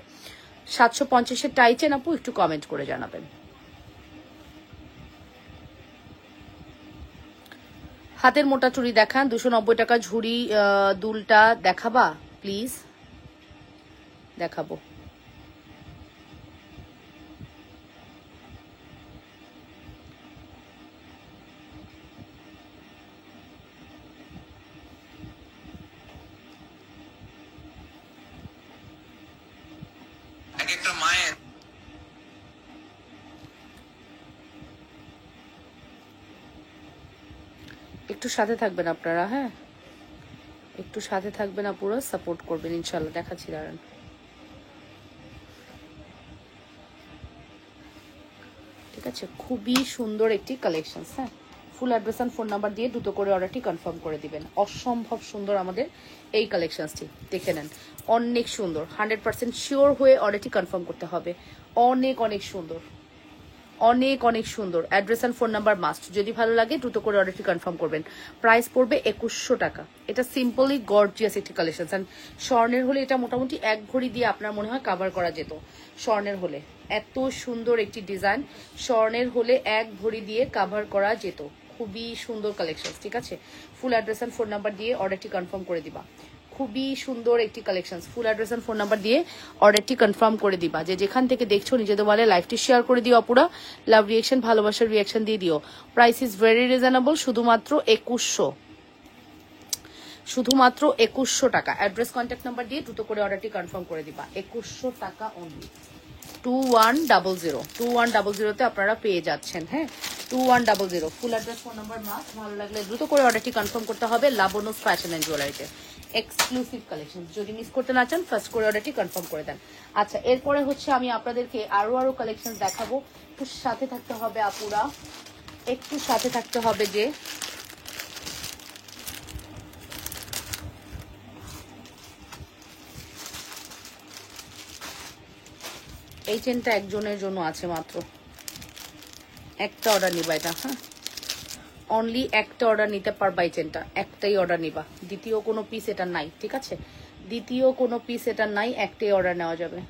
750-এর টাই চেন আপু, একটু কমেন্ট করে জানাবেন। হাতের মোটা চুড়ি দেখান, 290 টাকা ঝুড়ি দুলটা দেখাবা প্লিজ? দেখাবো। একটা মায়ের একটু সাথে থাকবেন আপনারা, হ্যাঁ একটু সাথে থাকবেন, পুরো সাপোর্ট করবেন ইনশাল্লাহ। দেখাচ্ছি দাঁড়ান। ঠিক আছে, খুবই সুন্দর একটি কালেকশন। হ্যাঁ, full address and phone number দিয়ে দ্রুত করে অর্ডারটি কনফার্ম করে দিবেন। অসম্ভব সুন্দর আমাদের এই কালেকশনসটি, দেখে নেন অনেক সুন্দর। 100% শিওর হয়ে অর্ডারটি কনফার্ম করতে হবে। অনেক অনেক সুন্দর, অনেক অনেক সুন্দর। Address and phone number must. যদি ভালো লাগে দ্রুত করে অর্ডারটি কনফার্ম করবেন। প্রাইস পড়বে 2100 টাকা। এটা সিম্পলি গর্জিয়াস একটি কালেকশন। অ্যান্ড স্বর্ণের হলে এটা মোটামুটি 1 ভরি দিয়ে আপনার মনে হয় কাভার করা যেত। স্বর্ণের হলে এত সুন্দর একটি ডিজাইন, স্বর্ণের হলে 1 ভরি দিয়ে কাভার করা যেত। খুবই সুন্দর কালেকশন। ঠিক আছে, full address and phone number দিয়ে অর্ডারটি কনফার্ম করে দিবা। খুবই সুন্দর একটি collection. Full address and phone number দিয়ে অর্ডারটি কনফার্ম করে দিবা। যে যেখান থেকে দেখছো নিজেদের বলে লাইভটি শেয়ার করে দিও আপুরা। লাভ রিয়েকশন, ভালোবাসার রিয়েকশন দিয়ে দিও। প্রাইস ইজ ভেরি রিজনেবল, শুধুমাত্র 2100, শুধুমাত্র 2100 টাকা। অ্যাড্রেস কন্ট্যাক্ট নাম্বার দিয়ে দ্রুত করে অর্ডারটি কনফার্ম করে দিবা। 2100 টাকা অনলি। 2100 2100 আপনারা পেয়ে যাচ্ছেন। হ্যাঁ, 2100 full address phone number must. ভালো লাগলে দ্রুত করে অর্ডারটি কনফার্ম করতে হবে লাবণ্যস ফ্যাশন এন্ড জুয়েলারিতে। এক্সক্লুসিভ কালেকশন, যদি মিস করতে না চান ফার্স্ট করে অর্ডারটি কনফার্ম করে দেন। আচ্ছা, এরপরে হচ্ছে আমি আপনাদেরকে আরো কালেকশন দেখাবো। একটু সাথে থাকতে হবে আপুরা, একটু সাথে থাকতে হবে। যে এই চেনটা একজনের জন্য আছে, মাত্র একটা অর্ডার নিবা এটা। হ্যাঁ, অনলি একটা অর্ডার নিতে পারবা এই চেনটা, একটাই অর্ডার নিবা। দ্বিতীয় কোনো পিস এটা নাই। ঠিক আছে, দ্বিতীয় কোনো পিস এটা নাই, একটাই অর্ডার নেওয়া যাবে।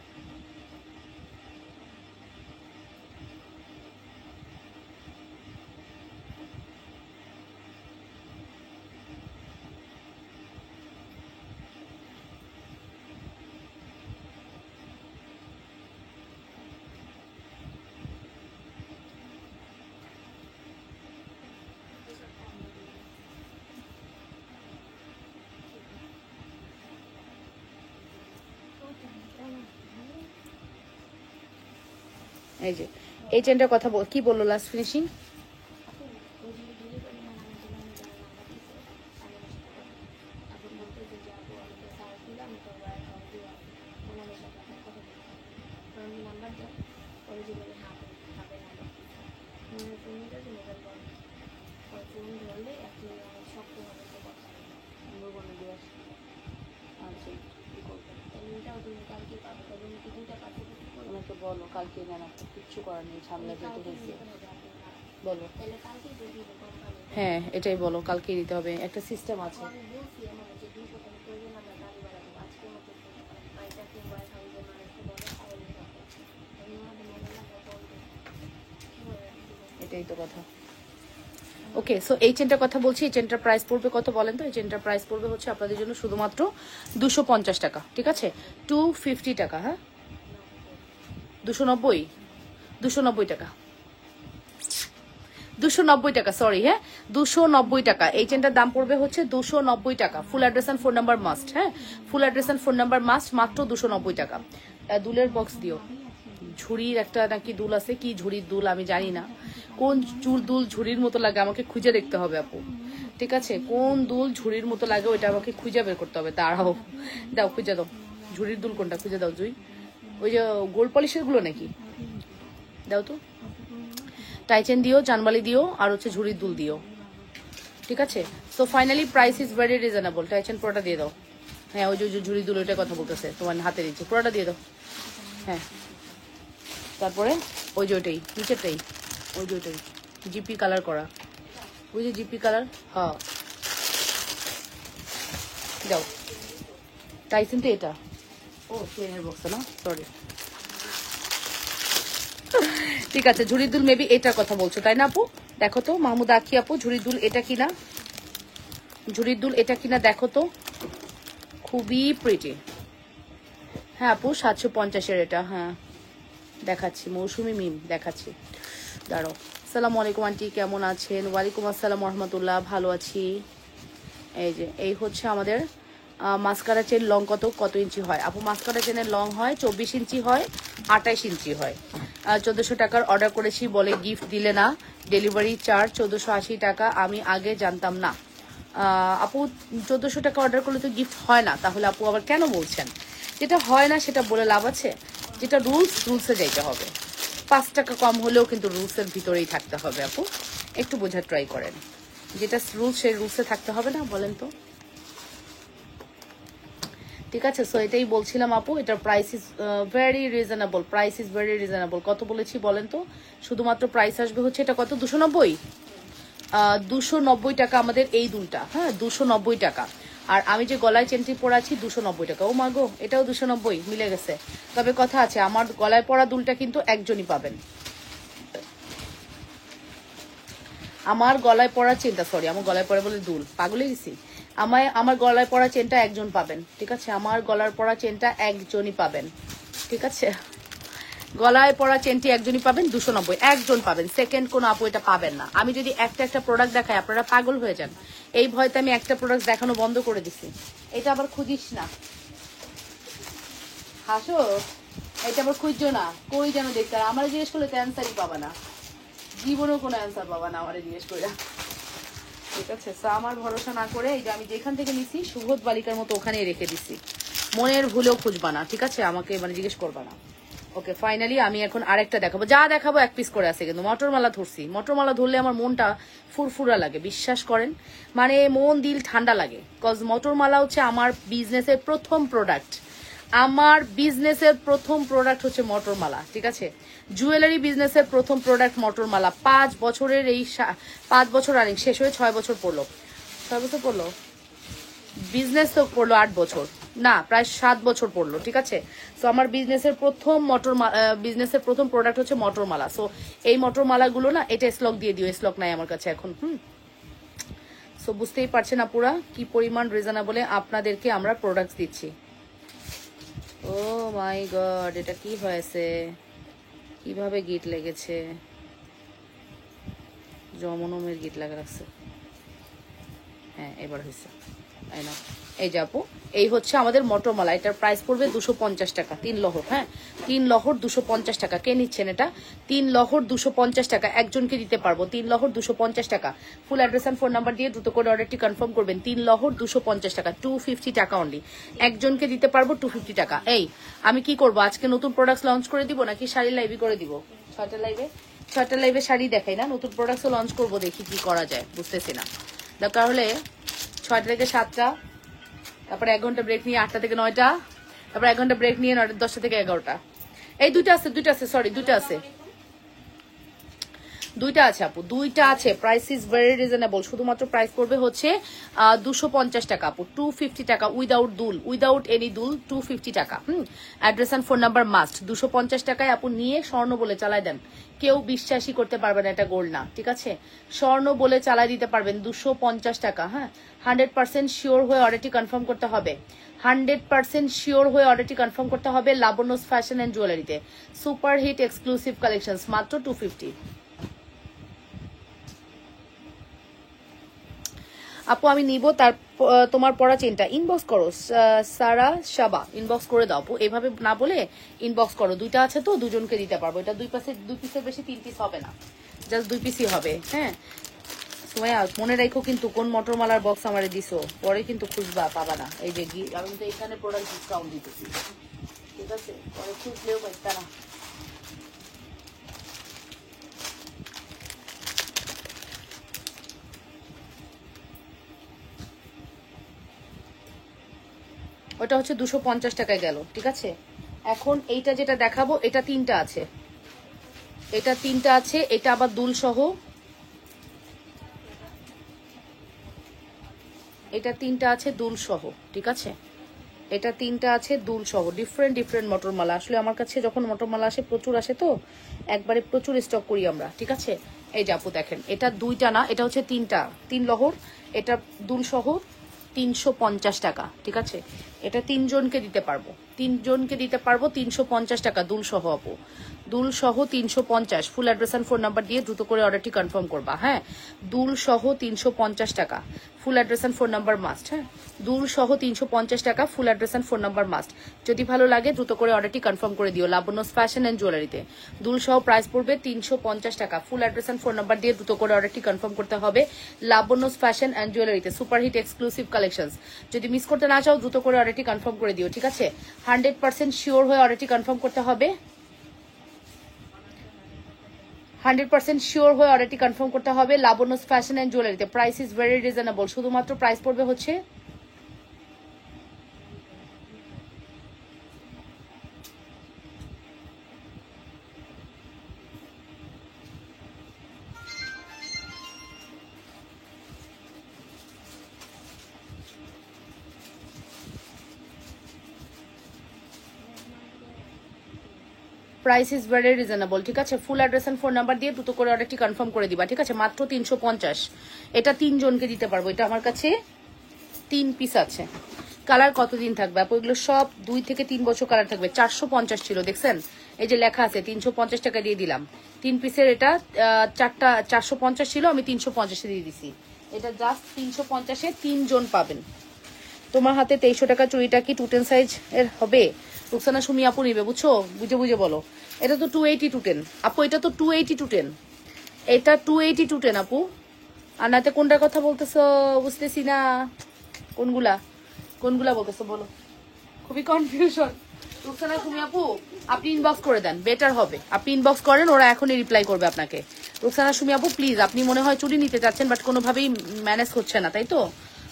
এই যে এই চেনটার কথা কি বললো লাস্ট ফিনিশিং? আমাকে বলো কালকে জানা, কিচ্ছু করার নেই, ঝামেলা যেতে হয়েছে। বলো, হ্যাঁ এটাই বলো, কালকে দিতে হবে, একটা সিস্টেম আছে। এটাই তো কথা। ওকে, সো এই চেনটার কথা বলছি। এই চেনটার প্রাইস পড়বে কত বলেন তো? এই চেনটার প্রাইস পড়বে হচ্ছে আপনাদের জন্য শুধুমাত্র 250 টাকা। ঠিক আছে, 250 টাকা। হ্যাঁ, 290 290 টাকা, 290 টাকা, সরি। হ্যাঁ, 290 টাকা। এই চেনটার দাম পড়বে হচ্ছে 290 টাকা। Full address and phone number must. হ্যাঁ, full address and phone number must, মাত্র 290 টাকা। দুলের বক্স দিও। ঝুড়ির একটা নাকি দুল আছে, কি ঝুড়ির দুল আমি জানি না। কোন দুল ঝুড়ির মতো লাগে আমাকে খুঁজে দেখতে হবে আপু। ঠিক আছে, কোন দুল ঝুড়ির মতো লাগে ওইটা আমাকে খুঁজে বের করতে হবে। দাঁড়াও, দাও খুঁজে দাও। ঝুড়ির দুল কোনটা খুঁজে দাও জুই। ওই যে গোল্ড পলিশের গুলো নাকি, দাও তো। টাইচেন দিও, জানবালি দিও, আর হচ্ছে ঝুড়ির দুল দিও। ঠিক আছে, so finally price is very reasonable. Tie chain পুরোটা দিয়ে দাও। হ্যাঁ, ওই যে ঝুড়ি দুল ওইটার কথা বলতেছে, তোমার হাতে দিচ্ছে, পুরোটা দিয়ে দাও। হ্যাঁ, তারপরে ওই যে ওইটাই নিচেরটাই, ওই যে ওইটাই জিপি কালার করা, ওই যে জিপি কালার। হ্যাঁ, যাও। টাইসেন তো এটা, ও চেনের বক্স না, সরি। ঠিক আছে, ঝুড়ির দুল মেবি এটার কথা বলছো তাই না আপু? দেখো তো মাহমুদ আখি আপু, ঝুড়ির দুল এটা কিনা, ঝুড়ির দুল এটা কিনা দেখো তো, খুবই প্রিটি। হ্যাঁ আপু, 750-এর এটা। হ্যাঁ দেখাচ্ছি, মৌসুমি মিম দেখাচ্ছি, দাঁড়াও। আসসালামু আলাইকুম আন্টি, কেমন আছেন? ওয়ালাইকুম আসসালাম রহমতুল্লাহ, ভালো আছি। এই যে এই হচ্ছে আমাদের মাস্কারা চেন লং কত ইঞ্চি হয় আপু? মাস্কারা চেনের লং হয় 24 ইঞ্চি হয়, 28 ইঞ্চি হয়। 1400 টাকার অর্ডার করেছি বলে গিফট দিলে না, ডেলিভারি চার্জ 1480 টাকা, আমি আগে জানতাম না। আপু 1400 টাকা অর্ডার করলে তো গিফট হয় না, তাহলে আপু আবার কেন বলছেন? যেটা হয় না সেটা বলে লাভ আছে? যেটা রুলসে যাইতে হবে। 5 টাকা কম হলেও কিন্তু রুলসের ভিতরেই থাকতে হবে আপু, একটু বোঝার ট্রাই করেন। যেটা রুলস সেই রুলসে থাকতে হবে না, বলেন তো? ঠিক আছে, সো এটাই বলছিলাম আপু, এটার প্রাইস ইজ ভেরি রিজনেবল। কত বলেছি বলেন তো? শুধুমাত্র প্রাইস আসবে হচ্ছে এটা কত, 290। 290 টাকা আমাদের এই দুলটা, হ্যাঁ 290 টাকা। আর আমি যে গলায় চেনটি পরা আছি 290 টাকা। ও মাগো, এটাও 290, মিলে গেছে। তবে কথা আছে, আমার গলায় পরা দুলটা কিন্তু একজনই পাবেন। আমার গলায় পরা চেনটা, সরি আমার গলায় পরা বলে দুল, পাগলে গেছি। আমার গলায় পরা চেনটা একজন পাবেন, ঠিক আছে? আমার গলার পরা চেনটা একজনই পাবেন, ঠিক আছে? গলায় পরা চেনটি একজনই পাবেন, 290, একজন পাবেন, সেকেন্ড কোন আপু এটা পাবেন না। আমি যদি একটা প্রোডাক্ট দেখাই আপনারা পাগল হয়ে যান, এই ভয়তে আমি একটা প্রোডাক্ট দেখানো বন্ধ করে দিছি। এটা আবার খুঁজিস না, হাসো, এটা আবার খুঁজছো না, কই যেন দেখতে। আমার জিজ্ঞেস করলে তো অ্যান্সারই পাবা না, জীবনেও কোনো অ্যান্সার পাবা না আমার জিজ্ঞেস করে, ঠিক আছে? তো আমার ভরসা না করে এই যে আমি যেখান থেকে নিছি সুবোধ বালিকার মতো ওখানেই রেখে দিছি, মনের ভুলেও খুঁজবা না, ঠিক আছে? আমাকে মানে জিজ্ঞেস করবা না। ওকে, ফাইনালি আমি এখন আরেকটা দেখাবো, যা দেখাবো এক পিস করে আছে, কিন্তু মটরমালা ধরছি। মটরমালা ধরলে আমার মনটা ফুরফুরা লাগে, বিশ্বাস করেন, মানে মন দিল ঠান্ডা লাগে। কজ মটরমালা হচ্ছে আমার বিজনেসের প্রথম প্রোডাক্ট, হচ্ছে মটরমালা, ঠিক আছে? জুয়েলারি বিজনেসের প্রথম প্রোডাক্ট মটরমালা। 5 বছরের এই 5 বছর রানিং, শেষ হয়ে 6 বছর পড়লো, 6 বছর পড়লো, বিজনেস তো পড়লো 8 বছর, না প্রায় 7 বছর পড়লো, ঠিক আছে? সো আমার বিজনেসের প্রথম প্রোডাক্ট হচ্ছে মটরমালা। সো এই মটরমালাগুলো না, এটা স্টক দিয়ে দিও, স্টক নাই আমার কাছে এখন। সো বুঝতেই পারছেন আপুরা কি পরিমাণ রিজনেবলে আপনাদেরকে আমরা প্রোডাক্ট দিচ্ছি। ও মাই গড, এটা কি হয়েছে, কিভাবে গিট লেগেছে? জমনমের গিট লাগা রাখছে, হ্যাঁ এবার হয়েছে। এই যে আপু, এই হচ্ছে আমাদের মটরমালা, এটার প্রাইস পড়বে 250 টাকা, 3 লহর, হ্যাঁ 3 লহর 250 টাকা। কে নিচ্ছেন এটা? 3 লহর 250 টাকা, একজনকে দিতে পারবো 3 লহর 250 টাকা। Full address and phone number দিয়ে দ্রুত করে অর্ডারটি কনফার্ম করবেন। 3 লহর 250 টাকা, 250 টাকা অনলি, একজনকে দিতে পারবো 250 টাকা। এই আমি কি করব আজকে, নতুন প্রোডাক্টস লঞ্চ করে দিব নাকি শাড়ি লাইভই করে দিব? 6টা লাইভে শাড়ি দেখাই না, নতুন প্রোডাক্টসও লঞ্চ করবো, দেখি কি করা যায়, বুঝতেছি না। দরকার হলে 6টা থেকে 7টা, তারপরে 1 ঘন্টা ব্রেক নিয়ে 8টা থেকে 9টা, তারপরে 1 ঘন্টা ব্রেক নিয়ে 10টা থেকে 11টা। এই দুইটা আছে, সরি দুইটা আছে আপু, দুইটা আছে। প্রাইস ইজ ভেরি রিজনেবল, শুধুমাত্র প্রাইস পড়বে হচ্ছে 250 টাকা আপু, 250 টাকা উইদাউট দুল, উইদাউট এনি দুল, 250 টাকা। Address and phone number must. 250 টাকায় আপু নিয়ে স্বর্ণ বলে চালায় দেন, কেউ বিশ্বাসই করতে পারবে না এটা গোল্ড না, ঠিক আছে? স্বর্ণ বলে চালাই দিতে পারবেন 250 টাকা, হ্যাঁ 100% শিওর হয়ে অর্ডারটি কনফার্ম করতে হবে, 100% শিওর হয়ে অর্ডারটি কনফার্ম করতে হবে লাবণ্যস ফ্যাশন এন্ড জুয়েলারিতে। সুপার হিট এক্সক্লুসিভ কালেকশনস, মাত্র 250। আপু আমি নিব, তার তোমার পড়া চেনটা ইনবক্স করো, সারা শাবা ইনবক্স করে দাও আপু, এভাবে না বলে ইনবক্স করো। দুইটা আছে তো, দুজনকে দিতে পারবো। এটা 2 পিসের বেশি 3 পিস হবে না, জাস্ট 2 পিসই হবে, হ্যাঁ? সোয়া মনে রাখো কিন্তু কোন মটরমালার বক্স আমারে দিছো, পরে কিন্তু খুঁজবা পাবা না। এই যে আমি তো এখানে প্রোডাক্ট ডিসকাউন্ট দিতেছি, ঠিক আছে? পরে খুঁজলেও পাইতা না। ওটা হচ্ছে 250 টাকায় গেল, ঠিক আছে? এখন এইটা যেটা দেখাবো, এটা 3টা আছে, এটা আবার দুল সহ, এটা 3টা আছে দুল সহ, ঠিক আছে? এটা 3টা আছে দুল সহ, ডিফারেন্ট মটরমালা। আসলে আমার কাছে যখন মটরমালা আসে প্রচুর আসে, তো একবারে প্রচুর স্টক করি আমরা, ঠিক আছে? এই যে আপু দেখেন, এটা 2টা না, এটা হচ্ছে 3টা, 3 লহর, এটা দুল সহ 350 টাকা, ঠিক আছে? এটা 3 জনকে দিতে পারবো, 3 জনকে দিতে পারবো 350 টাকা দুল সহ আপু, দুল সহ 350। Full address and phone number দিয়ে দ্রুত করে অর্ডারটি কনফার্ম করবা। হ্যাঁ, দুল সহ 350 টাকা, full address and phone number must. হ্যাঁ, দুল সহ 350 টাকা, full address and phone number must. যদি ভালো লাগে দ্রুত করে অর্ডারটি কনফার্ম করে দিও লাবণ্যস ফ্যাশন এন্ড জুয়েলারিতে। দুল সহ প্রাইস পড়বে 350 টাকা, full address and phone number দিয়ে দ্রুত করে অর্ডারটি কনফার্ম করতে হবে লাবণ্যস ফ্যাশন এন্ড জুয়েলারিতে। সুপারহিট এক্সক্লুসিভ কালেকশনস। যদি মিস করতে না চাও দ্রুত করে অর্ডারটি কনফার্ম করে দিও, ঠিক আছে? 100% শিওর হয়ে অর্ডারটি কনফার্ম করতে হবে, 100% শিওর হয়ে অর্ডারটি কনফার্ম করতে হবে লাবণ্যস ফ্যাশন এন্ড জুয়েলারিতে। প্রাইস ইজ ভেরি রিজনেবল, শুধুমাত্র প্রাইস পড়বে হচ্ছে প্রাইস ইজ ভেরি রিজনেবল, ঠিক আছে? Full address and phone number দিয়ে দ্রুত করে অর্ডারটি কনফার্ম করে দিবা, ঠিক আছে? মাত্র 350। এটা 3 জনকে দিতে পারবো, এটা আমার কাছে 3 পিস আছে। কালার কতদিন থাকবে আপু? এগুলো সব 2 থেকে 3 বছর কালার থাকবে। 450 ছিল, দেখছেন? এই যে লেখা আছে 350 টাকা দিয়ে দিলাম। 3 পিসের এটা 4টা 450 ছিল, আমি 350 দিয়ে দিছি। এটা জাস্ট 350-এ 3 জন পাবেন। তোমার হাতে 2300 টাকা চুড়িটা কি 210 সাইজ এর হবে? রুকসানা সুমি আপু নিবে, বুঝছো? বুঝে বুঝে বলো। এটা তো 280 210 আপু, এটা তো 280 210, এটা 280 210 আপু। আর নাতে কোনটার কথা বলতেছো বুঝতেছি না, কোনগুলা কোনগুলা বলতেছো বলো, খুবই কনফিউশন। রুকসানা সুমি আপু আপনি ইনবক্স করে দেন, বেটার হবে। আপনি ইনবক্স করেন, ওরা এখনই রিপ্লাই করবে আপনাকে। রুকসানা সুমি আপু প্লিজ, আপনি মনে হয় চুরি নিতে চাচ্ছেন বাট কোনোভাবেই ম্যানেজ হচ্ছে না, তাই তো?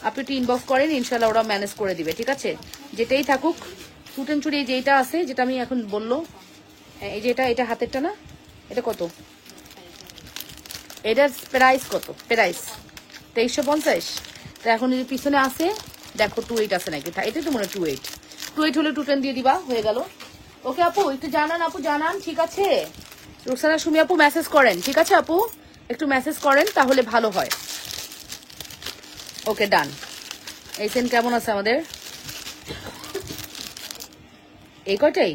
আপনি একটু ইনবক্স করেন, ইনশাল্লাহ ওরা ম্যানেজ করে দিবে, ঠিক আছে? যেটাই থাকুক, টুটেন চুরি যেটা আছে, যেটা আমি এখন বললো, এই যে এটা হাতেরটা না, এটা কত? এটার প্রাইস কত? প্রাইস 2350। তো এখন যদি পিছনে আসে দেখো 28 আছে নাকি, এটা তো মনে হয় 28 হলে 210 দিয়ে দিবা, হয়ে গেল। ওকে আপু একটু জানান, আপু জানান, ঠিক আছে? রুকসানা সুমি আপু মেসেজ করেন, ঠিক আছে আপু? একটু মেসেজ করেন তাহলে ভালো হয়। ওকে ডান। এই সেন কেমন আছে আমাদের? এই কয়টাই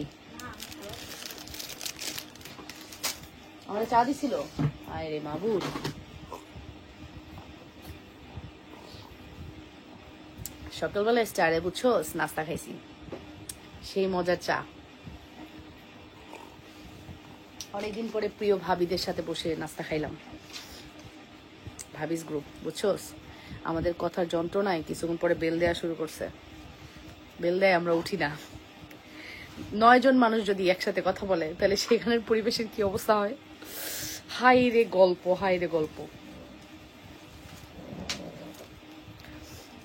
আমাদের চা দিছিল। আয় রে মাবুর, সকালবেলা স্টারে বুঝছো নাস্তা খাইছি, সেই মজার চা। অনেকদিন পরে প্রিয় ভাবিদের সাথে বসে নাস্তা খাইলাম। ভাবিস গ্রুপ, বুঝছো? আমাদের কথার যন্ত্রণায় কিছুক্ষণ পরে বেল দেওয়া শুরু করছে। বেল দেয়, আমরা উঠি না। 9 জন মানুষ যদি একসাথে কথা বলে তাহলে সেখানের পরিবেশের কি অবস্থা হয়? হাই রে গল্প, হাই রে গল্প।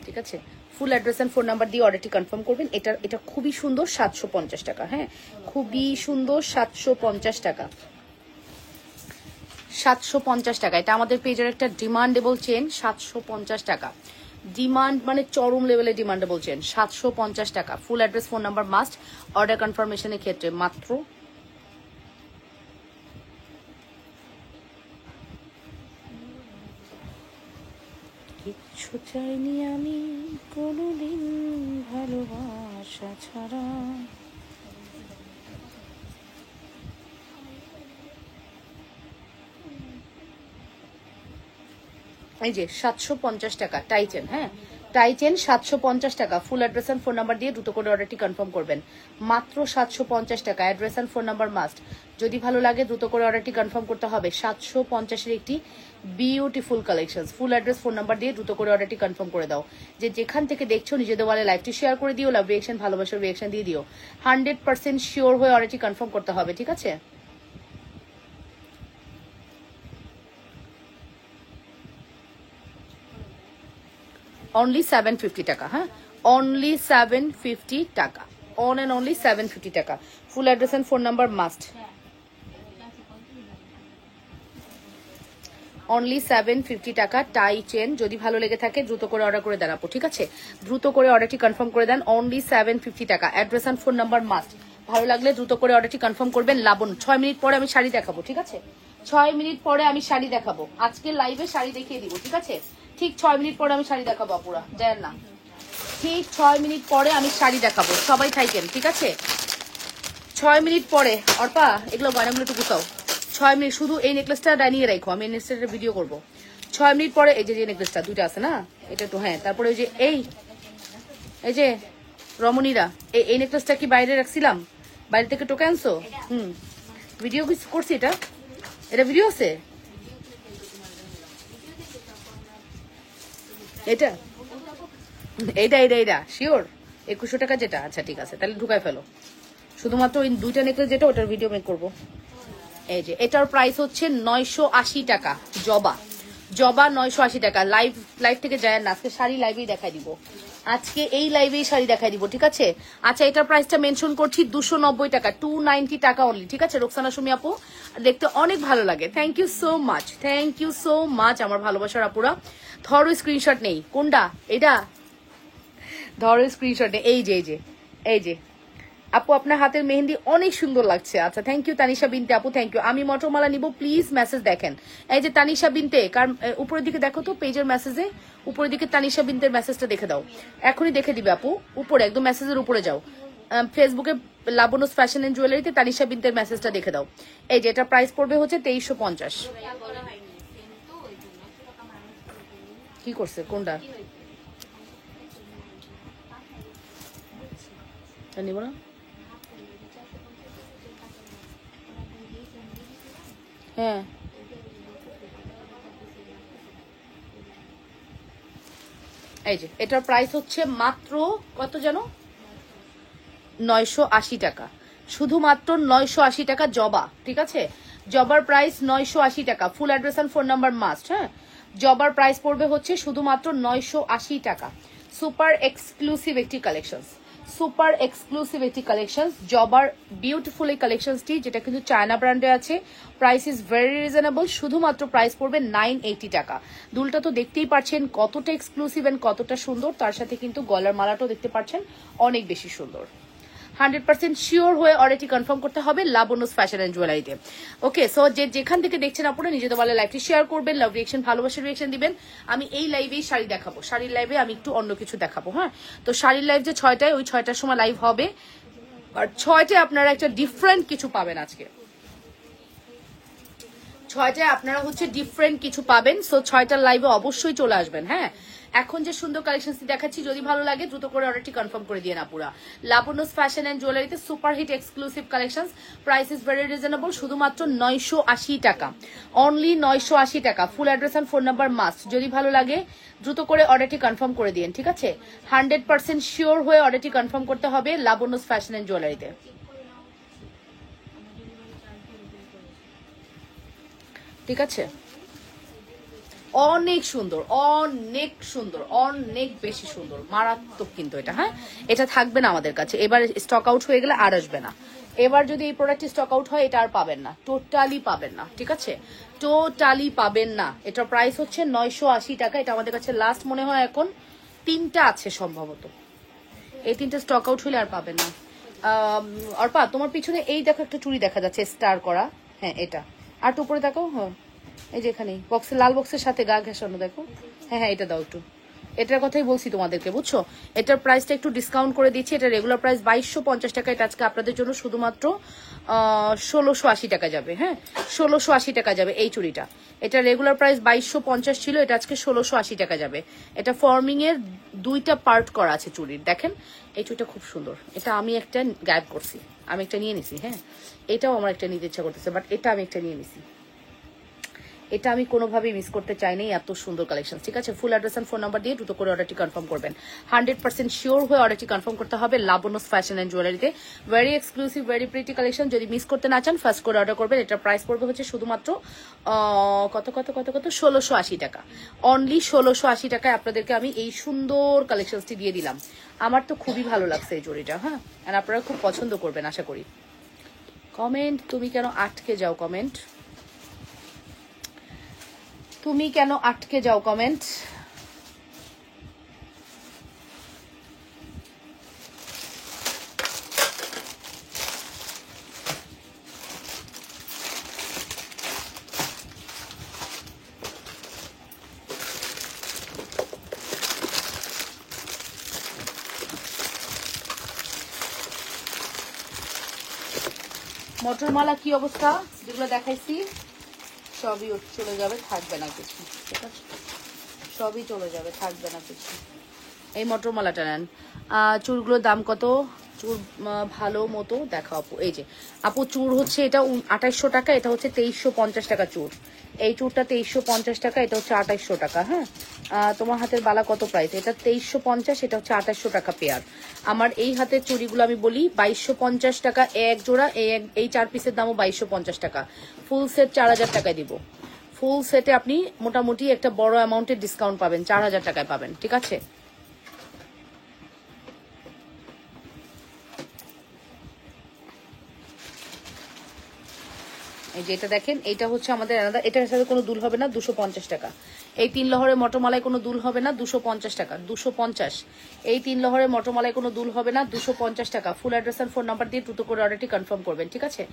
ঠিক আছে, full address and phone number দিয়ে অর্ডারটি কনফার্ম করবেন। এটা খুবই সুন্দর, 750 টাকা। হ্যাঁ, খুবই সুন্দর, 750 টাকা, 750 টাকা। এটা আমাদের পেজের একটা ডিমান্ডেবল চেন, 750 টাকা। ডিমান্ড মানে চরম লেভেলে ডিমান্ডেবল চেন, 750 টাকা। Full address phone number must order কনফার্মেশনের ক্ষেত্রে। মাত্র কিচ্ছু চাইনি আমি কোনোদিন ভালোবাসা ছাড়া। এই যে 750 টাকা টাইটেন। হ্যাঁ, টাইটেন 750 টাকা। Full address and phone number দিয়ে দ্রুত করে অর্ডারটি কনফার্ম করবেন। মাত্র 750 টাকা, address and phone number must. যদি ভালো লাগে দ্রুত করে অর্ডারটি কনফার্ম করতে হবে। 750-এর একটি beautiful collection. Full address phone number দিয়ে দ্রুত করে অর্ডারটি কনফার্ম করে দাও। যে যেখান থেকে দেখছো নিজেদের ওয়ালে লাইভটি শেয়ার করে দিও, লাভ রিয়েকশন, ভালোবাসার রিয়েকশন দিয়ে দিও। 100% শিওর হয়ে অর্ডারটি কনফার্ম করতে হবে, ঠিক আছে? অনলি 750 টাকা। হ্যাঁ, অনলি 750 টাকা, অন অ্যান্ড অনলি 750 টাকা। Full address and phone number must. Only 750 টাকা টাই চেন। যদি ভালো লেগে থাকে দ্রুত করে অর্ডার করে দেন আপু, ঠিক আছে? দ্রুত করে অর্ডারটি কনফার্ম করে দেন। অনলি 750 টাকা, address and phone number must. ভালো লাগলে দ্রুত করে অর্ডারটি কনফার্ম করবেন। লাবণ্য 6 মিনিট পরে আমি শাড়ি দেখাবো, ঠিক আছে? 6 মিনিট পরে আমি শাড়ি দেখাবো, আজকে লাইভে শাড়ি দেখিয়ে দিব, ঠিক আছে? ঠিক 6 মিনিট পরে আমি শাড়ি দেখাবো আপুরা, দেন না। ঠিক 6 মিনিট পরে আমি শাড়ি দেখাবো, সবাই থাকেন, ঠিক আছে? 6 মিনিট পরে। অর্পা এগুলো গয়নাগুলো একটু গুছাও। 6 মিনিট, শুধু এই নেকলেসটা ডাইনিয়ে রাখো, আমি এই নেকলেসটা ভিডিও করবো। 6 মিনিট পরে এই যে নেকলেসটা দুইটা আছে না, এটা একটু, হ্যাঁ। তারপরে ওই যে এই যে রমণীরা, এই নেকলেসটা কি বাইরে রাখছিলাম, বাইরে থেকে টোকে আনছো? ভিডিও করছি, এটা ভিডিও আছে, এটা এইটা এইটা এইটা শিওর 2100 টাকা যেটা? আচ্ছা ঠিক আছে, তাহলে ঢুকাই ফেলো। শুধুমাত্র ওই দুইটা নেকলেস যেটা, ওটার ভিডিও মেক করবো। এই যে এটার প্রাইস হচ্ছে 980 টাকা। জবা 980 টাকা। লাইভ থেকে যায় না, আজকে শাড়ি লাইভেই দেখাই দিব, আজকে এই লাইভেই শাড়ি দেখাই দিব, ঠিক আছে? আচ্ছা, এটার প্রাইসটা মেনশন করছি 290 টাকা, 290 টাকা অনলি, ঠিক আছে? রোকসানা সুমি আপু, দেখতে অনেক ভালো লাগে। Thank you so much, thank you so much আমার ভালোবাসার আপুরা। ধরো স্ক্রিনশট নেই, কোনটা এটা? ধরো স্ক্রিনশট নেই। এই যে আপু, আপনার হাতের মেহেন্দি অনেক সুন্দর লাগছে। আচ্ছা, থ্যাংক ইউ তানিশা বিনতে আপু, থ্যাংক ইউ। আমি মটরমালা নিব, প্লিজ মেসেজ দেখেন। এই যে তানিশা বিনতে, কারণ উপরের দিকে দেখো তো, পেজের মেসেজে উপরের দিকে তানিশা বিনতের মেসেজটা দেখে দাও, এখনই দেখে দিবে আপু। উপরে একদম মেসেজের উপরে যাও, ফেসবুকে লাবণ্যস ফ্যাশন এন্ড জুয়েলারিতে তানিশা বিনতের মেসেজটা দেখে দাও। এই যে এটা প্রাইস পড়বে হচ্ছে 2350। কি করছে কোনটা? নিব না, হ্যাঁ। এই যে এটার প্রাইস হচ্ছে মাত্র কত যেন, 980 টাকা, শুধুমাত্র 980 টাকা জবা, ঠিক আছে? জবার প্রাইস 980 টাকা, full address and phone number must, হ্যাঁ। জবার প্রাইস পড়বে হচ্ছে শুধুমাত্র 980 টাকা। সুপার এক্সক্লুসিভ একটি কালেকশন, সুপার এক্সক্লুসিভ একটি কালেকশন, জবার বিউটিফুল এই কালেকশনটি, যেটা কিন্তু চায়না ব্র্যান্ডে আছে। প্রাইস ইজ ভেরি রিজনেবল, শুধুমাত্র প্রাইস পড়বে 980 টাকা। দুলটা তো দেখতেই পাচ্ছেন কতটা এক্সক্লুসিভ এন্ড কতটা সুন্দর, তার সাথে কিন্তু গলার মালাটাও দেখতে পাচ্ছেন অনেক বেশি সুন্দর। 100% শিওর হয়ে অলরেডি কনফার্ম করতে হবে লাবণ্যস ফ্যাশন এন্ড জুয়েলারিতে। ওকে, সো যেখান থেকে দেখছেন আপনারা নিজেদের বলে লাইভটি শেয়ার করবেন, লাভ রিয়েকশন, ভালোবাসার রিয়েকশন দিবেন। আমি এই লাইভেই শাড়ি দেখাবো, শাড়ির লাইভে আমি একটু অন্য কিছু দেখাবো, হ্যাঁ। তো শাড়ির লাইভ যে 6টায়, ওই 6টার সময় লাইভ হবে, আর 6টায় আপনারা একটা ডিফারেন্ট কিছু পাবেন। আজকে 6টায় আপনারা হচ্ছে ডিফারেন্ট কিছু পাবেন, সো 6টার লাইভে অবশ্যই চলে আসবেন, হ্যাঁ। এখন যে সুন্দর কালেকশন দেখাচ্ছি, যদি ভালো লাগে দ্রুত করে অর্ডারটি কনফার্ম করে দিয়ে না পুরা। লাবণ্যস ফ্যাশন এন্ড জুয়েলারিতে super hit exclusive collection, price is very reasonable, শুধুমাত্র 980 টাকা, অনলি 980 টাকা। Full address and phone number must, যদি ভালো লাগে দ্রুত করে অর্ডারটি কনফার্ম করে দিন, ঠিক আছে? 100% শিওর হয়ে অর্ডারটি কনফার্ম করতে হবে লাবণ্যস ফ্যাশন এন্ড জুয়েলারিতে, ঠিক আছে? অনেক সুন্দর, অনেক সুন্দর, অনেক বেশি সুন্দর, মারাত্মক কিন্তু এটা, হ্যাঁ। এটা থাকবে না আমাদের কাছে, এবার স্টক আউট হয়ে গেলে আর আসবে না। এবার যদি এই প্রোডাক্টটি স্টক আউট হয়, এটা আর পাবেন না, টোটালি পাবেন না, ঠিক আছে? টোটালি পাবেন না। এটার প্রাইস হচ্ছে 980 টাকা। এটা আমাদের কাছে লাস্ট মনে হয় এখন 3টা আছে সম্ভবত, এই 3টা স্টক আউট হলে আর পাবেন না। অর্পা, তোমার পিছনে এই দেখো একটা চুড়ি দেখা যাচ্ছে স্টার করা, হ্যাঁ এটা। আর উপরে দেখো, হ্যাঁ এই যে এখানে বক্সে, লাল বক্সের সাথে গা ঘেঁষানো, দেখো, হ্যাঁ হ্যাঁ এটা দাও একটু। এটার কথাই বলছি তোমাদেরকে, বুঝছো? এটার প্রাইসটা একটু ডিসকাউন্ট করে দিচ্ছি, এটা রেগুলার প্রাইস 2250 টাকা, এটা আজকে আপনাদের জন্য শুধুমাত্র 1680 টাকা যাবে, হ্যাঁ। 1680 টাকা যাবে এই চুড়িটা। এটা রেগুলার প্রাইস 2250 ছিল, এটা আজকে 1680 টাকা যাবে। এটা ফর্মিং এর 2টা পার্ট করা আছে চুড়ির, দেখেন। এই চুড়িটা খুব সুন্দর, এটা আমি একটা গায়েব করছি, আমি একটা নিয়ে নিছি, হ্যাঁ। এটাও আমার একটা নিতে ইচ্ছা করতেছে, বাট এটা আমি একটা নিয়ে নিছি, এটা আমি কোনোভাবেই মিস করতে চাইনি, এত সুন্দর কালেকশন, ঠিক আছে? Full address and phone number দিয়ে দ্রুত করে অর্ডারটি কনফার্ম করবেন। 100% শিওর হয়ে অর্ডারটি কনফার্ম করতে হবে লাবণ্যস ফ্যাশন এন্ড জুয়েলারিতে। Very exclusive, very pretty collection, যদি মিস করতে না চান ফার্স্ট করে অর্ডার করবেন। এটার প্রাইস পড়বে হচ্ছে শুধুমাত্র কত কত কত কত 1680 টাকা, অনলি 1680 টাকায় আপনাদেরকে আমি এই সুন্দর কালেকশনটি দিয়ে দিলাম। আমার তো খুবই ভালো লাগছে এই জড়িটা, হ্যাঁ। আর আপনারা খুব পছন্দ করবেন আশা করি। কমেন্ট, তুমি কেন আটকে যাও? কমেন্ট, তুমি কেন আটকে যাও? কমেন্ট, মটরমালা কি অবস্থা, যেগুলো দেখাইছি সবই চলে যাবে, থাকবে না কিছু, ঠিক আছে? সবই চলে যাবে, থাকবে না কিছু। এই মটরমালাটা নেন। চুলগুলোর দাম কত? চুল ভালো মতো দেখা আপু। এই যে আপু চুর হচ্ছে এটা 2800 টাকা, এটা হচ্ছে 2350 টাকা চুর। এই চুরটা 2350 টাকা, এটা হচ্ছে 2800 টাকা। হ্যাঁ, তোমার হাতের বালা কত প্রাইস? এটা 2350, এটা হচ্ছে 2800 টাকা পেয়ার। আমার এই হাতের চুড়িগুলো আমি বলি 2250 টাকা এক জোড়া। এই 4 পিসের দামও 2250 টাকা। ফুল সেট 4000 টাকায় দিব। ফুল সেটে আপনি মোটামুটি একটা বড় অ্যামাউন্টের ডিসকাউন্ট পাবেন, 4000 টাকায় পাবেন, ঠিক আছে? এই যে এটা দেখেন, এটা হচ্ছে আমাদের আলাদা, এটার সাথে কোনো দুল হবে না, 250 টাকা। এই 3 লহরের মটরমালায় কোনো দুল হবে না, 250 টাকা, 250। এই 3 লহরের মটরমালায় কোনো দুল হবে না, 250 টাকা। ফুল অ্যাড্রেস আর ফোন নাম্বার দিয়ে দ্রুত করে অর্ডারটি কনফার্ম করবেন, ঠিক আছে?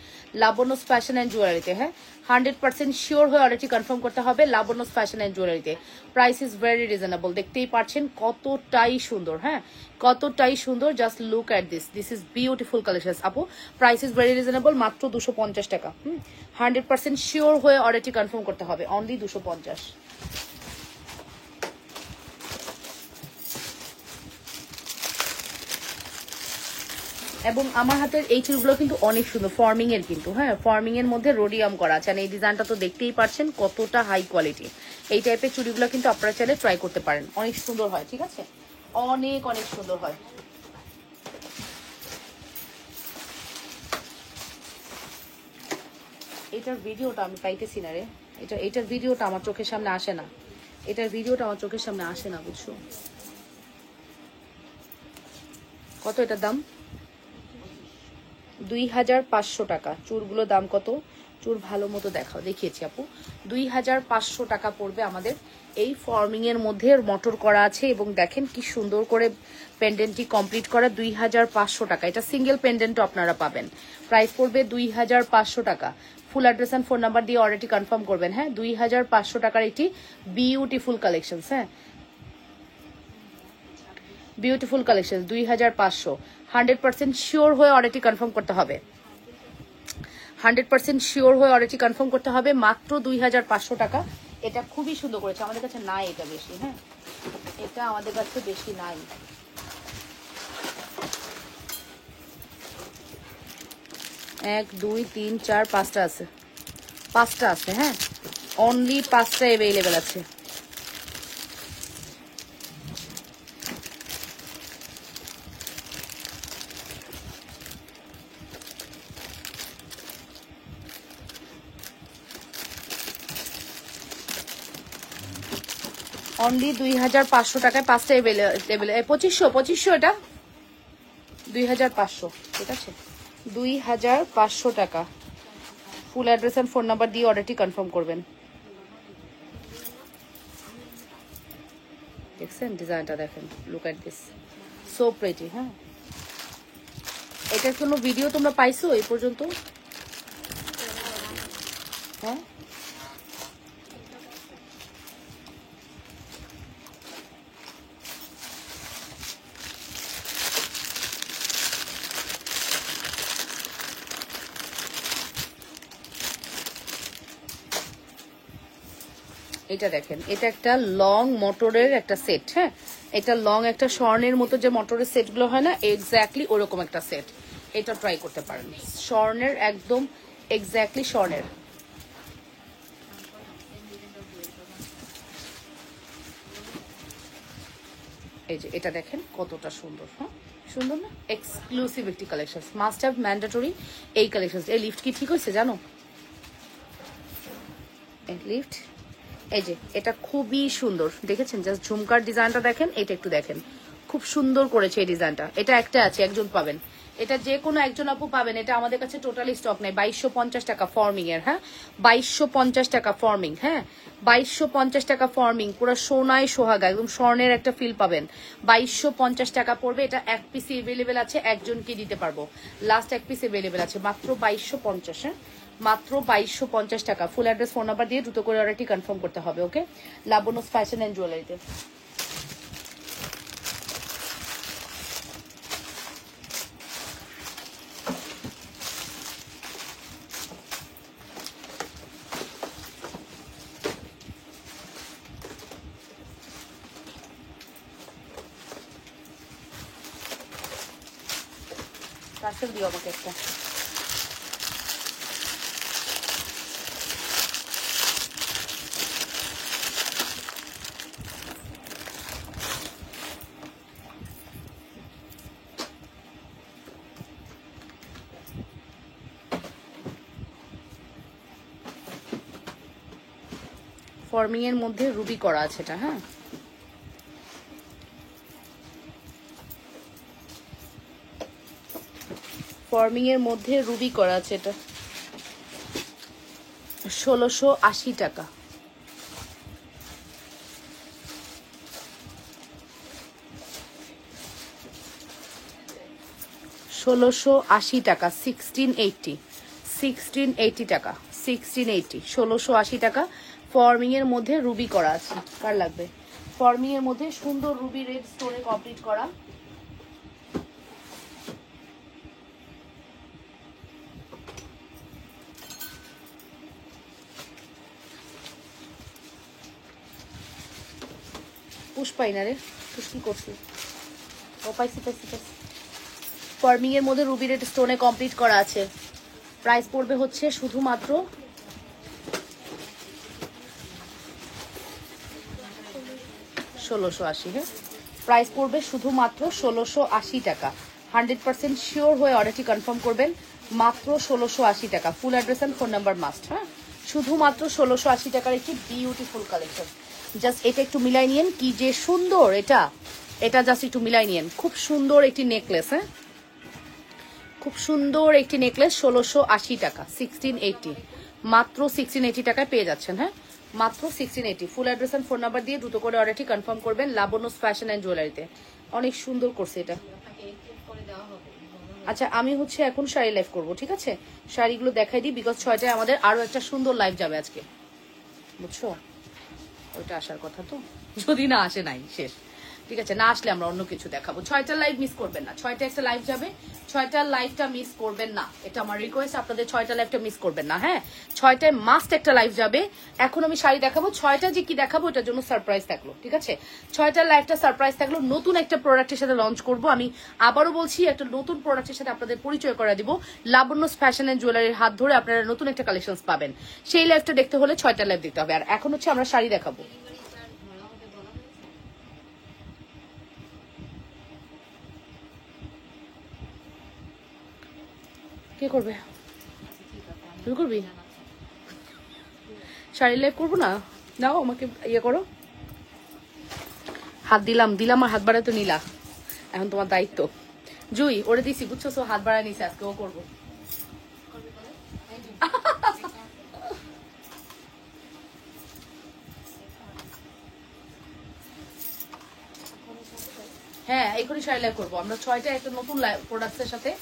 লাবণ্যস ফ্যাশন অ্যান্ড জুয়েলারিতে, হ্যাঁ 100% শিওর হয়ে অর্ডারটি কনফার্ম করতে হবে লাবণ্যস ফ্যাশন অ্যান্ড জুয়েলারিতে। প্রাইস ইজ ভেরি রিজনেবল, দেখতেই পাচ্ছেন কতটাই সুন্দর। হ্যাঁ, কতটাই সুন্দর, just look at this, this is beautiful collection আপু। প্রাইস ইজ ভেরি রিজনেবল, মাত্র 250 টাকা। 100% শিওর হয়ে অর্ডারটি কনফার্ম করতে হবে, অনলি 250। এবং আমার হাতের এই চুলগুলো কিন্তু অনেক সুন্দর, ফর্মিং এর কিন্তু, হ্যাঁ ফর্মিং এর মধ্যে রোডিয়াম করা আছে। আর এই ডিজাইনটা তো দেখতেই পাচ্ছেন কতটা হাই কোয়ালিটি। এই টাইপের চুড়িগুলো কিন্তু আপনারা চাইলে ট্রাই করতে পারেন, অনেক সুন্দর হয়, ঠিক আছে? অনেক অনেক সুন্দর হয়। এটার ভিডিওটা আমি পাইতেছি না রে, এটার ভিডিওটা আমার চোখের সামনে আসে না, এটার ভিডিওটা আমার চোখের সামনে আসে না, বুঝছো? কত এটার দাম? 2500 টাকা। চুরগুলো দাম কত? চুর ভালো মতো দেখাও, দেখিয়েছি আপু। 2500 টাকা পড়বে আমাদের। এই ফর্মিং এর মধ্যে মটর করা আছে এবং দেখেন কি সুন্দর করে পেন্ডেন্টটি কমপ্লিট করা। 2500 টাকা, এটা সিঙ্গেল পেন্ডেন্টও আপনারা পাবেন। প্রাইস পড়বে 2500 টাকা। Full address and phone number দিয়ে অর্ডারটি কনফার্ম করবেন। হ্যাঁ, 2500 টাকার একটি বিউটিফুল কালেকশন। হ্যাঁ, বিউটিফুল কালেকশন 2500। 100% শিওর হয়ে অর্ডারটি কনফার্ম করতে হবে, 100% শিওর হয়ে অর্ডারটি কনফার্ম করতে হবে, মাত্র 2500 টাকা। এটা খুবই সুন্দর করেছে, আমাদের কাছে নাই এটা বেশি। হ্যাঁ, এটা আমাদের কাছে বেশি নাই। এক দুই তিন চার পাঁচটা আছে, 5টা আছে। হ্যাঁ, অনলি 5টা অ্যাভেলেবেল আছে। অনলি 2500 টাকায় 5টা অ্যাভেলেবেল। 2500 এটা 2500, ঠিক আছে? 2500 টাকা। Full address and phone number দিয়ে অর্ডারটি কনফার্ম করবেন। দেখছেন ডিজাইনটা, দেখেন, look at this, so pretty. হ্যাঁ, এটার কোনো ভিডিও তোমরা পাইছো এই পর্যন্ত? হ্যাঁ, এটা দেখেন, এটা একটা লং মোটরের একটা সেট। হ্যাঁ, এটা লং একটা স্বর্ণের মতো যে মোটরের সেটগুলো হয় না, এক্স্যাক্টলি ওরকম একটা সেট। এটা ট্রাই করতে পারেন, স্বর্ণের একদম, এক্স্যাক্টলি স্বর্ণের। এই যে এটা দেখেন কতটা সুন্দর। হ্যাঁ, সুন্দর না? এক্সক্লুসিভ একটি কালেকশন, মাস্ট হ্যাভ, ম্যান্ডেটরি এই কালেকশন। এই লিফট কি ঠিক হয়েছে জানো? এই লিফট, এই যে এটা খুবই সুন্দর, দেখেছেন? জাস্ট ঝুমকার ডিজাইনটা দেখেন, এটা একটু দেখেন, খুব সুন্দর করেছে এই ডিজাইনটা। এটা একটা আছে, একজন পাবেন, এটা যে কোনো একজন আপু পাবেন। এটা আমাদের কাছে টোটালি স্টক নেই। 2250 টাকা ফর্মিং এর। হ্যাঁ, 2250 টাকা ফর্মিং। হ্যাঁ, 2250 টাকা ফর্মিং, পুরো সোনায় সোহাগা, একদম স্বর্ণের একটা ফিল পাবেন। 2250 টাকা পড়বে। এটা এক পিস এভেলেবেল আছে, একজনকে দিতে পারবো, লাস্ট এক পিস এভেলেবেল আছে, মাত্র 2250। হ্যাঁ, মাত্র 2250 টাকা। ফুল অ্যাড্রেস ফোন নাম্বার দিয়ে দ্রুত করে অর্ডারটি কনফার্ম করতে হবে। ওকে, লাবণ্যস ফ্যাশন অ্যান্ড জুয়েলারিতে। পার্সেল দিও আমাকে একটা। ফর্মিং এর মধ্যে রুবি করা আছে এটা, হ্যাঁ ফর্মিং এর মধ্যে রুবি করা আছে এটা। 1680 টাকা। টাকা 1680 টাকা 1680 1680 টাকা। ফর্মিং এর মধ্যে রুবি করা আছে, কার লাগবে? ফর্মিং এর মধ্যে সুন্দর রুবি রেড স্টোনে কমপ্লিট করা। পুষ পাই না রে, পুষ কি করছি? ও পাইছি পাইছি পাইছি। ফর্মিং এর মধ্যে রুবি রেড স্টোনে কমপ্লিট করা আছে। প্রাইস পড়বে হচ্ছে শুধুমাত্র 1680। হ্যাঁ, প্রাইস পড়বে শুধুমাত্র 1680 টাকা। 100% শিওর হয়ে অর্ডারটি কনফার্ম করবেন। মাত্র 1680 টাকা। Full address and phone number must. হ্যাঁ, শুধুমাত্র 1680 টাকার একটি বিউটিফুল কালেকশন। জাস্ট এটা একটু মিলাই নিয়েন, কি যে সুন্দর এটা। এটা জাস্ট একটু মিলাই নিয়েন। খুব সুন্দর একটি নেকলেস। হ্যাঁ, খুব সুন্দর একটি নেকলেস। 1680 টাকা 1680। মাত্র 1680 টাকায় পেয়ে যাচ্ছেন। হ্যাঁ, মাত্র 1680। Full address and phone number দিয়ে দ্রুত করে অর্ডারটি কনফার্ম করবেন লাবণ্যস ফ্যাশন অ্যান্ড জুয়েলারিতে। অনেক সুন্দর করছে এটা। আচ্ছা, আমি হচ্ছে এখন শাড়ি লাইভ করবো, ঠিক আছে? শাড়িগুলো দেখাই দিই, বিকজ 6টায় আমাদের আরো একটা সুন্দর লাইভ যাবে আজকে, বুঝছো? ওইটা আসার কথা তো, যদি না আসে নাই শেষ, ঠিক আছে? না আসলে আমরা অন্য কিছু দেখাবো। 6টার লাইভ মিস করবেন না। 6টায় একটা লাইভ যাবে, 6টার লাইভটা মিস করবেন না। এটা আমার রিকোয়েস্ট, আপনাদের 6টার লাইভটা মিস করবেন না। হ্যাঁ, 6টায় মাস্ট একটা লাইভ যাবে। এখন আমি শাড়ি দেখাবো, 6টা যে কি দেখাবো এটার জন্য সারপ্রাইজ থাকলো, ঠিক আছে? 6টার লাইভটা সারপ্রাইজ থাকলো। নতুন একটা প্রোডাক্টের সাথে লঞ্চ করব। আমি আবারও বলছি, একটা নতুন প্রোডাক্টের সাথে আপনাদের পরিচয় করে দিব। লাবণ্যস ফ্যাশন এন্ড জুয়েলারির হাত ধরে আপনারা নতুন একটা কালেকশন পাবেন। সেই লাইভটা দেখতে হলে 6টার লাইভ দেখতে হবে। আর এখন হচ্ছে আমরা শাড়ি দেখাবো। কে করবে? তুই করবি? শাড়ি লাইভ করবো না? নাও আমাকে ইয়ে করো। হাত দিলাম দিলাম আর হাত বাড়ায় তো নিলা। এখন তোমার দায়িত্ব। জুই ওরে দিছি, বুঝছো? সো হাত বাড়ায় নিছে, আজকে ও করবো। হ্যাঁ, এখনই শাড়ি লাইভ করবো আমরা। 6টায় একটা নতুন প্রোডাক্টের সাথে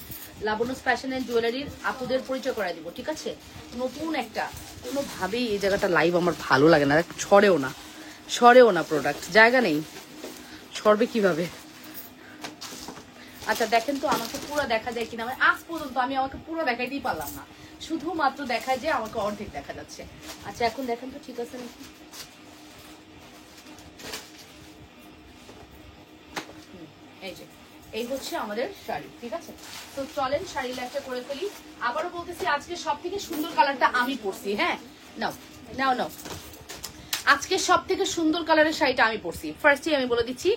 লাবণ্যস ফ্যাশন এন্ড জুয়েলারির আপুদের পরিচয় করাই দিব, ঠিক আছে? নতুন একটা, কোনোভাবেই এই জায়গাটা লাইভ আমার ভালো লাগে না, সরেও না প্রোডাক্ট, জায়গা নেই, সরবে কিভাবে? আচ্ছা দেখেন তো আমাকে পুরো দেখা যায় কিনা। আজ পর্যন্ত আমি আমাকে পুরো দেখাইতেই পারলাম না, শুধুমাত্র দেখায় যে আমাকে অর্ধেক দেখা যাচ্ছে। আচ্ছা এখন দেখেন তো ঠিক আছে নাকি। এই যে এই হচ্ছে আমাদের শাড়ি, ঠিক আছে? তো চলেন শাড়ি লাইভটা করে ফেলি। আবারও বলতেছি, আজকে সব থেকে সুন্দর কালারটা আমি পরছি। হ্যাঁ, নাও নাও নাও, আজকে সব থেকে সুন্দর কালারের শাড়িটা আমি পরছি। ফার্স্টে আমি বলে দিচ্ছি,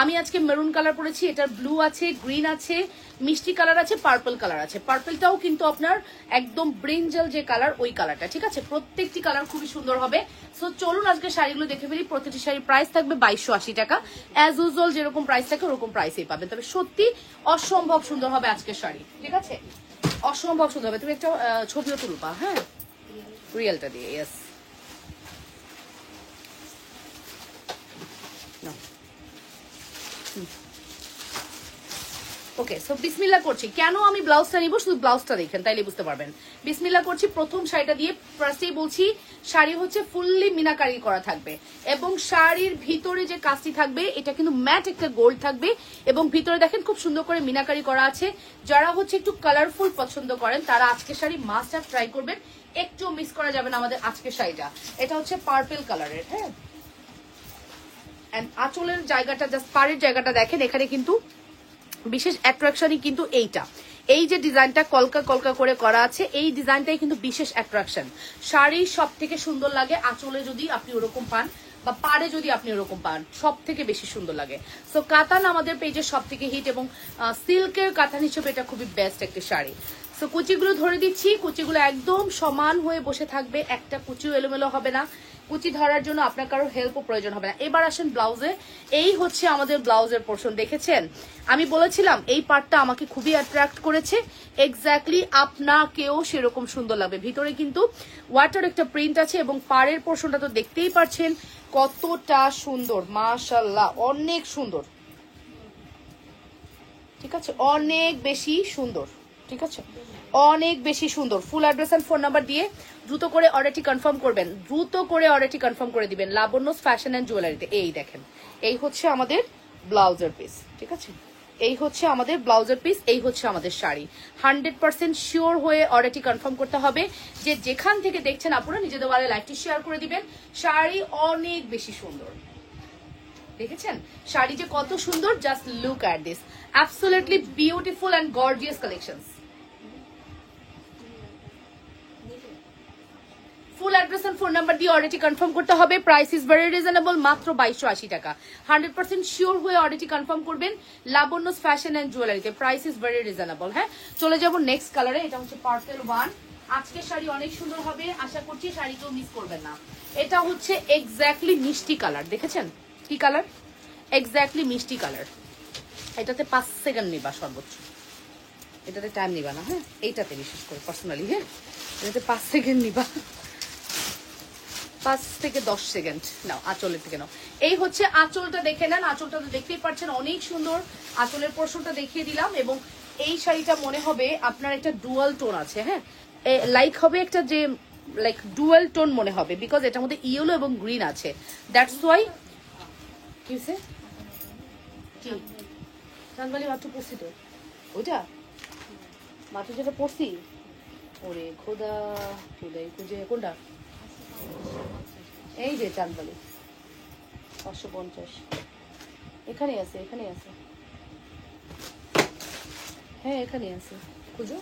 আমি আজকে মেরুন কালার পরেছি। এটার ব্লু আছে, গ্রিন আছে, মিষ্টি কালার আছে, পার্পল কালার আছে। পার্পলটাও কিন্তু আপনার একদম ব্রিঞ্জাল যে কালার, ওই কালারটা, ঠিক আছে? প্রত্যেকটি কালার খুবই সুন্দর হবে। সো চলুন আজকে শাড়িগুলো দেখে ফেলি। প্রত্যেকটি শাড়ির প্রাইস থাকবে 2280 টাকা। অ্যাজ ইউজুয়াল যেরকম প্রাইস থাকে ওরকম প্রাইসেই পাবেন। তবে সত্যি অসম্ভব সুন্দর হবে আজকের শাড়ি, ঠিক আছে? অসম্ভব সুন্দর হবে। তুমি একটা ছবিও তুলবা, হ্যাঁ, রিয়েলটা দিয়ে। ইয়েস, ওকে। সো বিসমিল্লাহ করছি। কেন আমি ব্লাউজটা নিব, শুধু ব্লাউজটা দেখেন তাইলে বুঝতে পারবেন। বিসমিল্লাহ করছি প্রথম শাড়িটা দিয়ে। ফার্স্টেই বলছি, শাড়ি হচ্ছে ফুললি মিনাকারি করা থাকবে এবং শাড়ির ভিতরে যে কাজটি থাকবে এটা কিন্তু ম্যাট একটা গোল্ড থাকবে এবং ভিতরে দেখেন খুব সুন্দর করে মিনাকারি করা আছে। যারা হচ্ছে একটু কালারফুল পছন্দ করেন তারা আজকের শাড়ি মাস্ট হ্যাভ ট্রাই করবেন, একটু মিস করা যাবে না আমাদের আজকের শাড়িটা। এটা হচ্ছে পার্পল কালারের। হ্যাঁ, এন্ড আঁচলের জায়গাটা, জাস্ট পাড়ের জায়গাটা দেখেন, এখানে কিন্তু বিশেষ অ্যাট্রাকশনই কিন্তু এইটা। এই যে ডিজাইনটা কলকা কলকা করে করা আছে, এই ডিজাইনটাই কিন্তু বিশেষ অ্যাট্রাকশন। শাড়ি সব থেকে সুন্দর লাগে আঁচলে যদি আপনি ওরকম পান, বা পাড়ে যদি আপনি ওরকম পান, সব থেকে বেশি সুন্দর লাগে। সো কাতান আমাদের পেজে সব থেকে হিট, এবং সিল্কের কাতান হিসেবে এটা খুবই বেস্ট একটি শাড়ি। সো কুচিগুলো ধরে দিচ্ছি, কুচিগুলো একদম সমান হয়ে বসে থাকবে, একটা কুচিও এলোমেলো হবে না। কুচি ধরার জন্য আপনার কারো হেল্পও প্রয়োজন হবে না। এবার আসেন ব্লাউজে। এই হচ্ছে আমাদের ব্লাউজের পোর্শন। দেখেছেন, আমি বলেছিলাম এই পার্টটা আমাকে খুবই অ্যাট্রাক্ট করেছে। এক্স্যাক্টলি আপনাকেও সেরকম সুন্দর লাগবে। ভিতরে কিন্তু ওয়াটার একটা প্রিন্ট আছে, এবং পাড়ের পোর্শনটা তো দেখতেই পাচ্ছেন কতটা সুন্দর, মাশাআল্লাহ, অনেক সুন্দর। ঠিক আছে, অনেক বেশি সুন্দর। ঠিক আছে, অনেক বেশি সুন্দর। Full address and phone number দিয়ে দ্রুত করে অর্ডারটি কনফার্ম করবেন, দ্রুত করে অর্ডারটি কনফার্ম করে দিবেন লাবণ্যস ফ্যাশন অ্যান্ড জুয়েলারিতে। এই দেখেন, এই হচ্ছে আমাদের ব্লাউজের পিস। ঠিক আছে, এই হচ্ছে আমাদের ব্লাউজের পিস, এই হচ্ছে আমাদের শাড়ি। 100% শিওর হয়ে অর্ডারটি কনফার্ম করতে হবে। যে যেখান থেকে দেখছেন আপনারা নিজেদের ওয়ালে লাইভটি শেয়ার করে দিবেন। শাড়ি অনেক বেশি সুন্দর। দেখেছেন শাড়ি যে কত সুন্দর, just look at this, absolutely beautiful and gorgeous collections. Full address and phone number দিয়ে অর্ডারটি কনফার্ম করতে হবে। প্রাইস ইজ ভেরি রিজনেবল, মাত্র 2280 টাকা। 100% শিওর হয়ে অর্ডারটি কনফার্ম করবেন লাবণ্যস ফ্যাশন এন্ড জুয়েলারিতে। Price is very reasonable. হ্যাঁ, চলে যাব নেক্সট কালারে। এটা হচ্ছে পার্পল 1। আজকের শাড়ি অনেক সুন্দর হবে, আশা করছি শাড়িকেও মিস করবেন না। এটা হচ্ছে এক্স্যাক্টলি মিষ্টি কালার। দেখেছেন কি কালার? এক্স্যাক্টলি মিষ্টি কালার। এটাতে 5 সেকেন্ড নিবা সর্বোচ্চ, এটাতে টাইম নিবা না। হ্যাঁ, এইটাতে বিশেষ করে পার্সোনালি, হ্যাঁ এটাতে 5 সেকেন্ড নিবা, 5 থেকে 10 সেকেন্ড নাও। আঁচলের থেকে নাও। এই হচ্ছে আঁচলটা, দেখে নেন। আঁচলটা তো দেখতেই পাচ্ছেন অনেক সুন্দর। আঁচলের পোর্শনটা দেখিয়ে দিলাম, এবং এই শাড়িটা মনে হবে আপনার একটা ডুয়াল টোন আছে। হ্যাঁ, লাইক হবে একটা যে লাইক ডুয়াল টোন মনে হবে, বিকজ এটার মধ্যে ইয়েলো এবং গ্রিন আছে। That's why. কি হয়েছে? কি চাঁদবালি মাত্র পড়ছি তো, ওইটা মাত্র যেটা পড়ছি। ওরে খোদা, খোদাই খুঁজে কোনটা? এই যে চাঁদবালি 550, এখানে আছে, এখানে আছে। হ্যাঁ এখানে আছে, খুঁজো।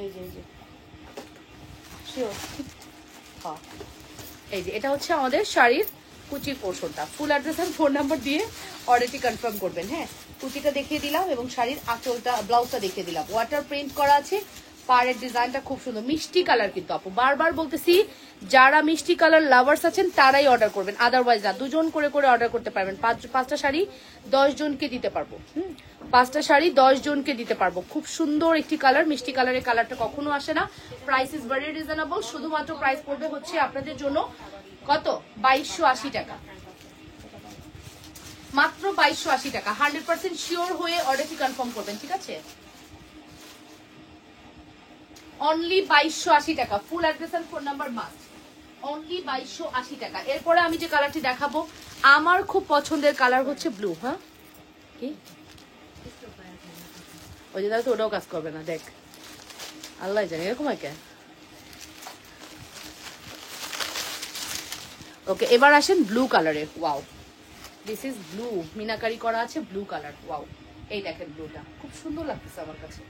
এই যে, এই যে শিওর, হ্যাঁ এই যে এটা হচ্ছে আমাদের শাড়ির কুচির পোর্শনটা। ফুল অ্যাড্রেস আর ফোন নাম্বার দিয়ে অর্ডারটি কনফার্ম করবেন। হ্যাঁ, কুচিটা দেখিয়ে দিলাম, এবং শাড়ির আঁচলটা, ব্লাউজটা দেখিয়ে দিলাম। ওয়াটার প্রিন্ট করা আছে, পাড়ের ডিজাইনটা খুব সুন্দর, মিষ্টি কালার। কিন্তু আপু বারবার বলতেছি, যারা মিষ্টি কালার লাভার্স আছেন তারাই অর্ডার করবেন, আদারওয়াইজ না। 2 জন করে করে অর্ডার করতে পারবেন। 5টা শাড়ি 10 জনকে দিতে পারবো। 5টা শাড়ি 10 জনকে দিতে পারবো। খুব সুন্দর একটি কালার, মিষ্টি কালারের কালারটা কখনো আসে না। Price is very reasonable. শুধুমাত্র প্রাইস পড়বে হচ্ছে আপনাদের জন্য কত? 2280 টাকা, মাত্র 2280 টাকা। 100% শিওর হয়ে অর্ডারটি কনফার্ম করবেন। ঠিক আছে, অনলি 2280 টাকা। ফুল অ্যাড্রেস আর ফোন নাম্বার মাস্ট, অনলি 2280 টাকা। এরপরে আমি যে কালারটি দেখাবো, আমার খুব পছন্দের কালার হচ্ছে ব্লু। হ্যাঁ, কি ওই যে তাহলে তো ওটাও কাজ করবে না। দেখ, আল্লাহ জানে এরকম হয় কেন। ওকে, এবার আসেন ব্লু কালারে। Wow, this is blue, meenakari করা আছে ব্লু কালার। ওয়াও, এই দেখেন ব্লুটা খুব সুন্দর লাগতেছে আমার কাছে।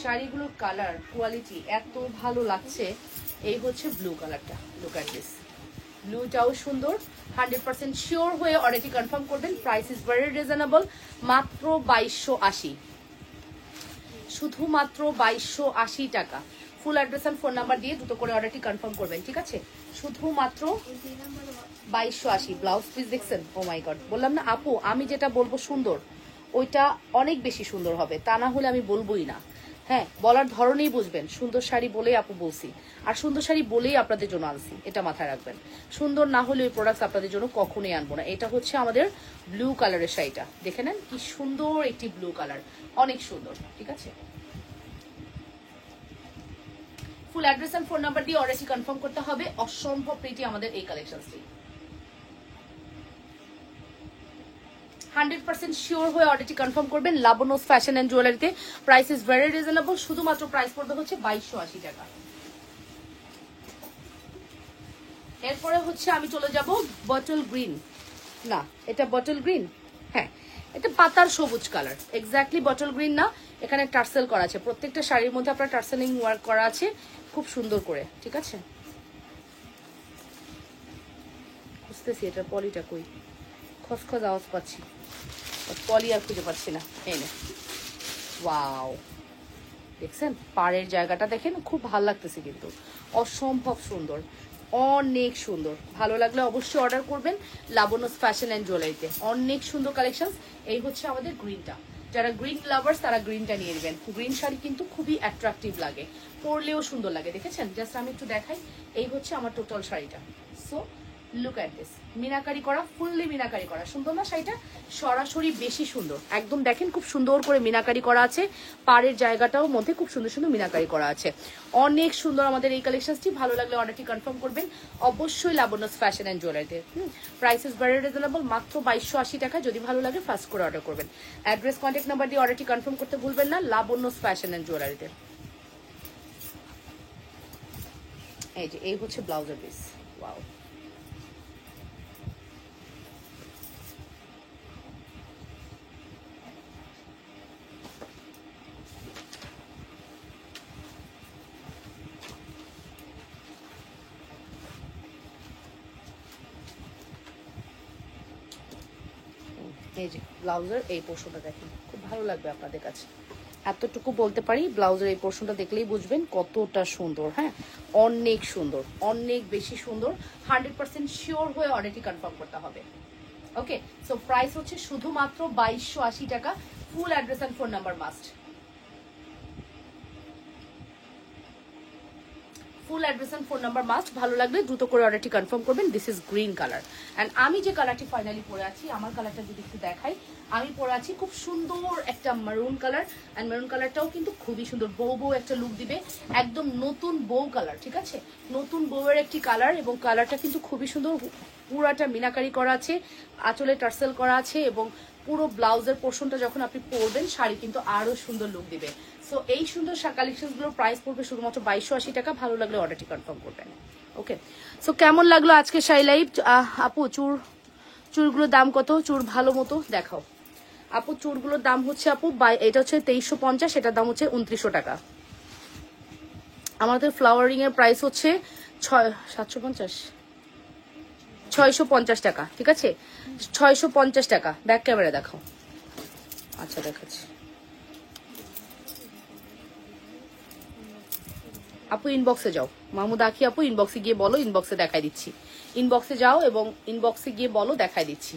শাড়িগুলোর কালার কোয়ালিটি এত ভালো লাগছে। এই হচ্ছে ব্লু কালারটা, লুক অ্যাট দিস। ব্লুটাও সুন্দর। 100% শিওর হয়ে অর্ডারটি কনফার্ম করবেন। প্রাইস ইজ ভেরি রিজনেবল, মাত্র 2280, শুধুমাত্র 2280 টাকা। ফুল অ্যাড্রেস আর ফোন নাম্বার দিয়ে দ্রুত করে অর্ডারটি কনফার্ম করবেন। ঠিক আছে, শুধুমাত্র 2280। ব্লাউজ পিস দেখছেন? ও মাই গড, বললাম না আপু, আমি যেটা বলবো সুন্দর, ওইটা অনেক বেশি সুন্দর হবে, তা না হলে আমি বলবোই না। হ্যাঁ, বলার ধরনেই বুঝবেন। সুন্দর শাড়ি বলেই আপু বলছি, আর সুন্দর শাড়ি বলেই আপনাদের জন্য আনছি, এটা মাথায় রাখবেন। সুন্দর না হলে ওই প্রোডাক্টস আপনাদের জন্য কখনোই আনবো না। এটা হচ্ছে আমাদের ব্লু কালারের শাড়িটা, দেখে নেন কি সুন্দর একটি ব্লু কালার, অনেক সুন্দর। ঠিক আছে, full address and phone number দিয়ে অর্ডারটি কনফার্ম করতে হবে। অসম্ভব প্রিটি আমাদের এই কালেকশনটি। 100% শিওর হয়ে অর্ডারটি কনফার্ম করবেন লাবণ্যস ফ্যাশন এন্ড জুয়েলারিতে। প্রাইস ইজ ভেরি রিজনেবল, শুধুমাত্র প্রাইস পড়বে হচ্ছে 2280 টাকা। এরপরে হচ্ছে আমি চলে যাব বটল গ্রিন। না, এটা বটল গ্রিন, হ্যাঁ, এটা পাতার সবুজ কালার, এক্স্যাক্টলি বটল গ্রিন না, এখানে টার্সেল করা আছে, প্রত্যেকটা শাড়ির মধ্যে আপনার টার্সেলিং ওয়ার্ক করা আছে খুব সুন্দর করে, ঠিক আছে। বুঝতেছি এটার পলিটা কই, খসখস আওয়াজ পাচ্ছি, পলি আর খুঁজে পাচ্ছি না। এই নে, ওয়াও, দেখছেন পাড়ের জায়গাটা দেখেন, খুব ভালো লাগতেছে কিন্তু, অসম্ভব সুন্দর, অনেক সুন্দর। ভালো লাগলে অবশ্যই অর্ডার করবেন লাবণ্যস ফ্যাশন অ্যান্ড জুয়েলারিতে, অনেক সুন্দর কালেকশন। এই হচ্ছে আমাদের গ্রিনটা, যারা গ্রিন লাভার্স তারা গ্রিনটা নিয়ে নেবেন। গ্রিন শাড়ি কিন্তু খুবই অ্যাট্রাকটিভ লাগে, পরলেও সুন্দর লাগে, দেখেছেন। জাস্ট আমি একটু দেখাই, এই হচ্ছে আমার টোটাল শাড়িটা। So look at this, meenakari করা, ফুললি মিনাকারি করা, সুন্দর না শাড়িটা? সরাসরি বেশি সুন্দর, একদম দেখেন খুব সুন্দর করে মিনাকারি করা আছে, পাড়ের জায়গাটাও মধ্যে খুব সুন্দর সুন্দর মিনাকারি করা আছে, অনেক সুন্দর আমাদের এই কালেকশনটি। ভালো লাগলে অর্ডারটি কনফার্ম করবেন অবশ্যই লাবণ্যস ফ্যাশন অ্যান্ড জুয়েলারিতে। প্রাইস ইজ ভেরি রিজনেবল, মাত্র 2280 টাকা। যদি ভালো লাগে ফার্স্ট করে অর্ডার করবেন। অ্যাড্রেস, কন্ট্যাক্ট নাম্বার দিয়ে অর্ডারটি কনফার্ম করতে ভুলবেন না, লাবণ্যস ফ্যাশন অ্যান্ড জুয়েলারিতে। এই যে এই হচ্ছে ব্লাউজের পিস, ওয়াও, এই যে ব্লাউজের এই পোর্শনটা দেখেন, খুব ভালো লাগবে আপনাদের কাছে। এতটুকু বলতে পারি, ব্লাউজের এই পোর্শনটা দেখলেই বুঝবেন কতটা সুন্দর। হ্যাঁ, অনেক সুন্দর, অনেক বেশি সুন্দর। 100% শিওর হয়ে অর্ডারটি কনফার্ম করতে হবে। ওকে, সো প্রাইস হচ্ছে শুধুমাত্র 2280 টাকা। Full address and phone number must, full address and phone number must. ভালো লাগলে দ্রুত করে অর্ডারটি কনফার্ম করবেন। This is green colour, and আমি যে কালারটি ফাইনালি পরে আছি, আমার কালারটা যদি একটু দেখাই, আমি পরে আছি খুব সুন্দর একটা মারুন কালার, অ্যান্ড মারুন কালারটাও কিন্তু খুবই সুন্দর, বউ বউ একটা লুক দিবে, একদম নতুন বউ কালার, ঠিক আছে, নতুন বউয়ের একটি কালার, এবং কালারটা কিন্তু খুবই সুন্দর, পুরাটা মিনাকারি করা আছে, আঁচলে টার্সেল করা আছে, এবং পুরো ব্লাউজের পোর্শনটা যখন আপনি পরবেন শাড়ি কিন্তু আরো সুন্দর লুক দিবে। সো এই সুন্দর কালেকশনগুলোর প্রাইস পড়বে শুধুমাত্র 2280 টাকা। ভালো লাগলে অর্ডারটি কনফার্ম করবেন। ওকে, সো কেমন লাগলো আজকে শাড়ি লাইভ? আপু চুরগুলোর দাম কত? চুর ভালো মতো দেখাও আপু। চুরগুলোর দাম হচ্ছে আপু, এটা হচ্ছে 2350, এটার দাম হচ্ছে 2900 টাকা। আমাদের ফ্লাওয়ারিং এর প্রাইস হচ্ছে 650 টাকা, ঠিক আছে, 650 টাকা। ব্যাক ক্যামেরা দেখাও। আচ্ছা দেখাচ্ছি আপু, ইনবক্সে যাও, মাহমুদ আখি আপু ইনবক্সে গিয়ে বলো, ইনবক্সে দেখাই দিচ্ছি। ইনবক্সে যাও এবং ইনবক্সে গিয়ে বলো, দেখাই দিচ্ছি।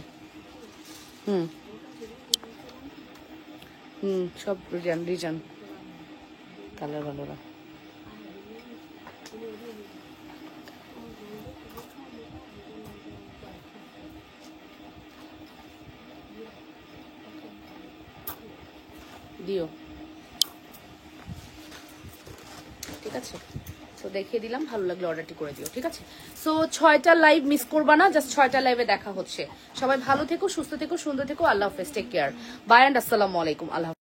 সব রিজান কালার ভালো না। দিও, ঠিক আছে, তো দেখিয়ে দিলাম। ভালো লাগলে অর্ডারটি করে দিও, ঠিক আছে। সো 6টা লাইভ মিস করবা না, জাস্ট 6টা লাইভে দেখা হচ্ছে। সবাই ভালো থেকো, সুস্থ থেকো, সুন্দর থেকো। আল্লাহ হাফেজ, টেক কেয়ার, বাই অ্যান্ড আসসালামু আলাইকুম। আল্লাহ।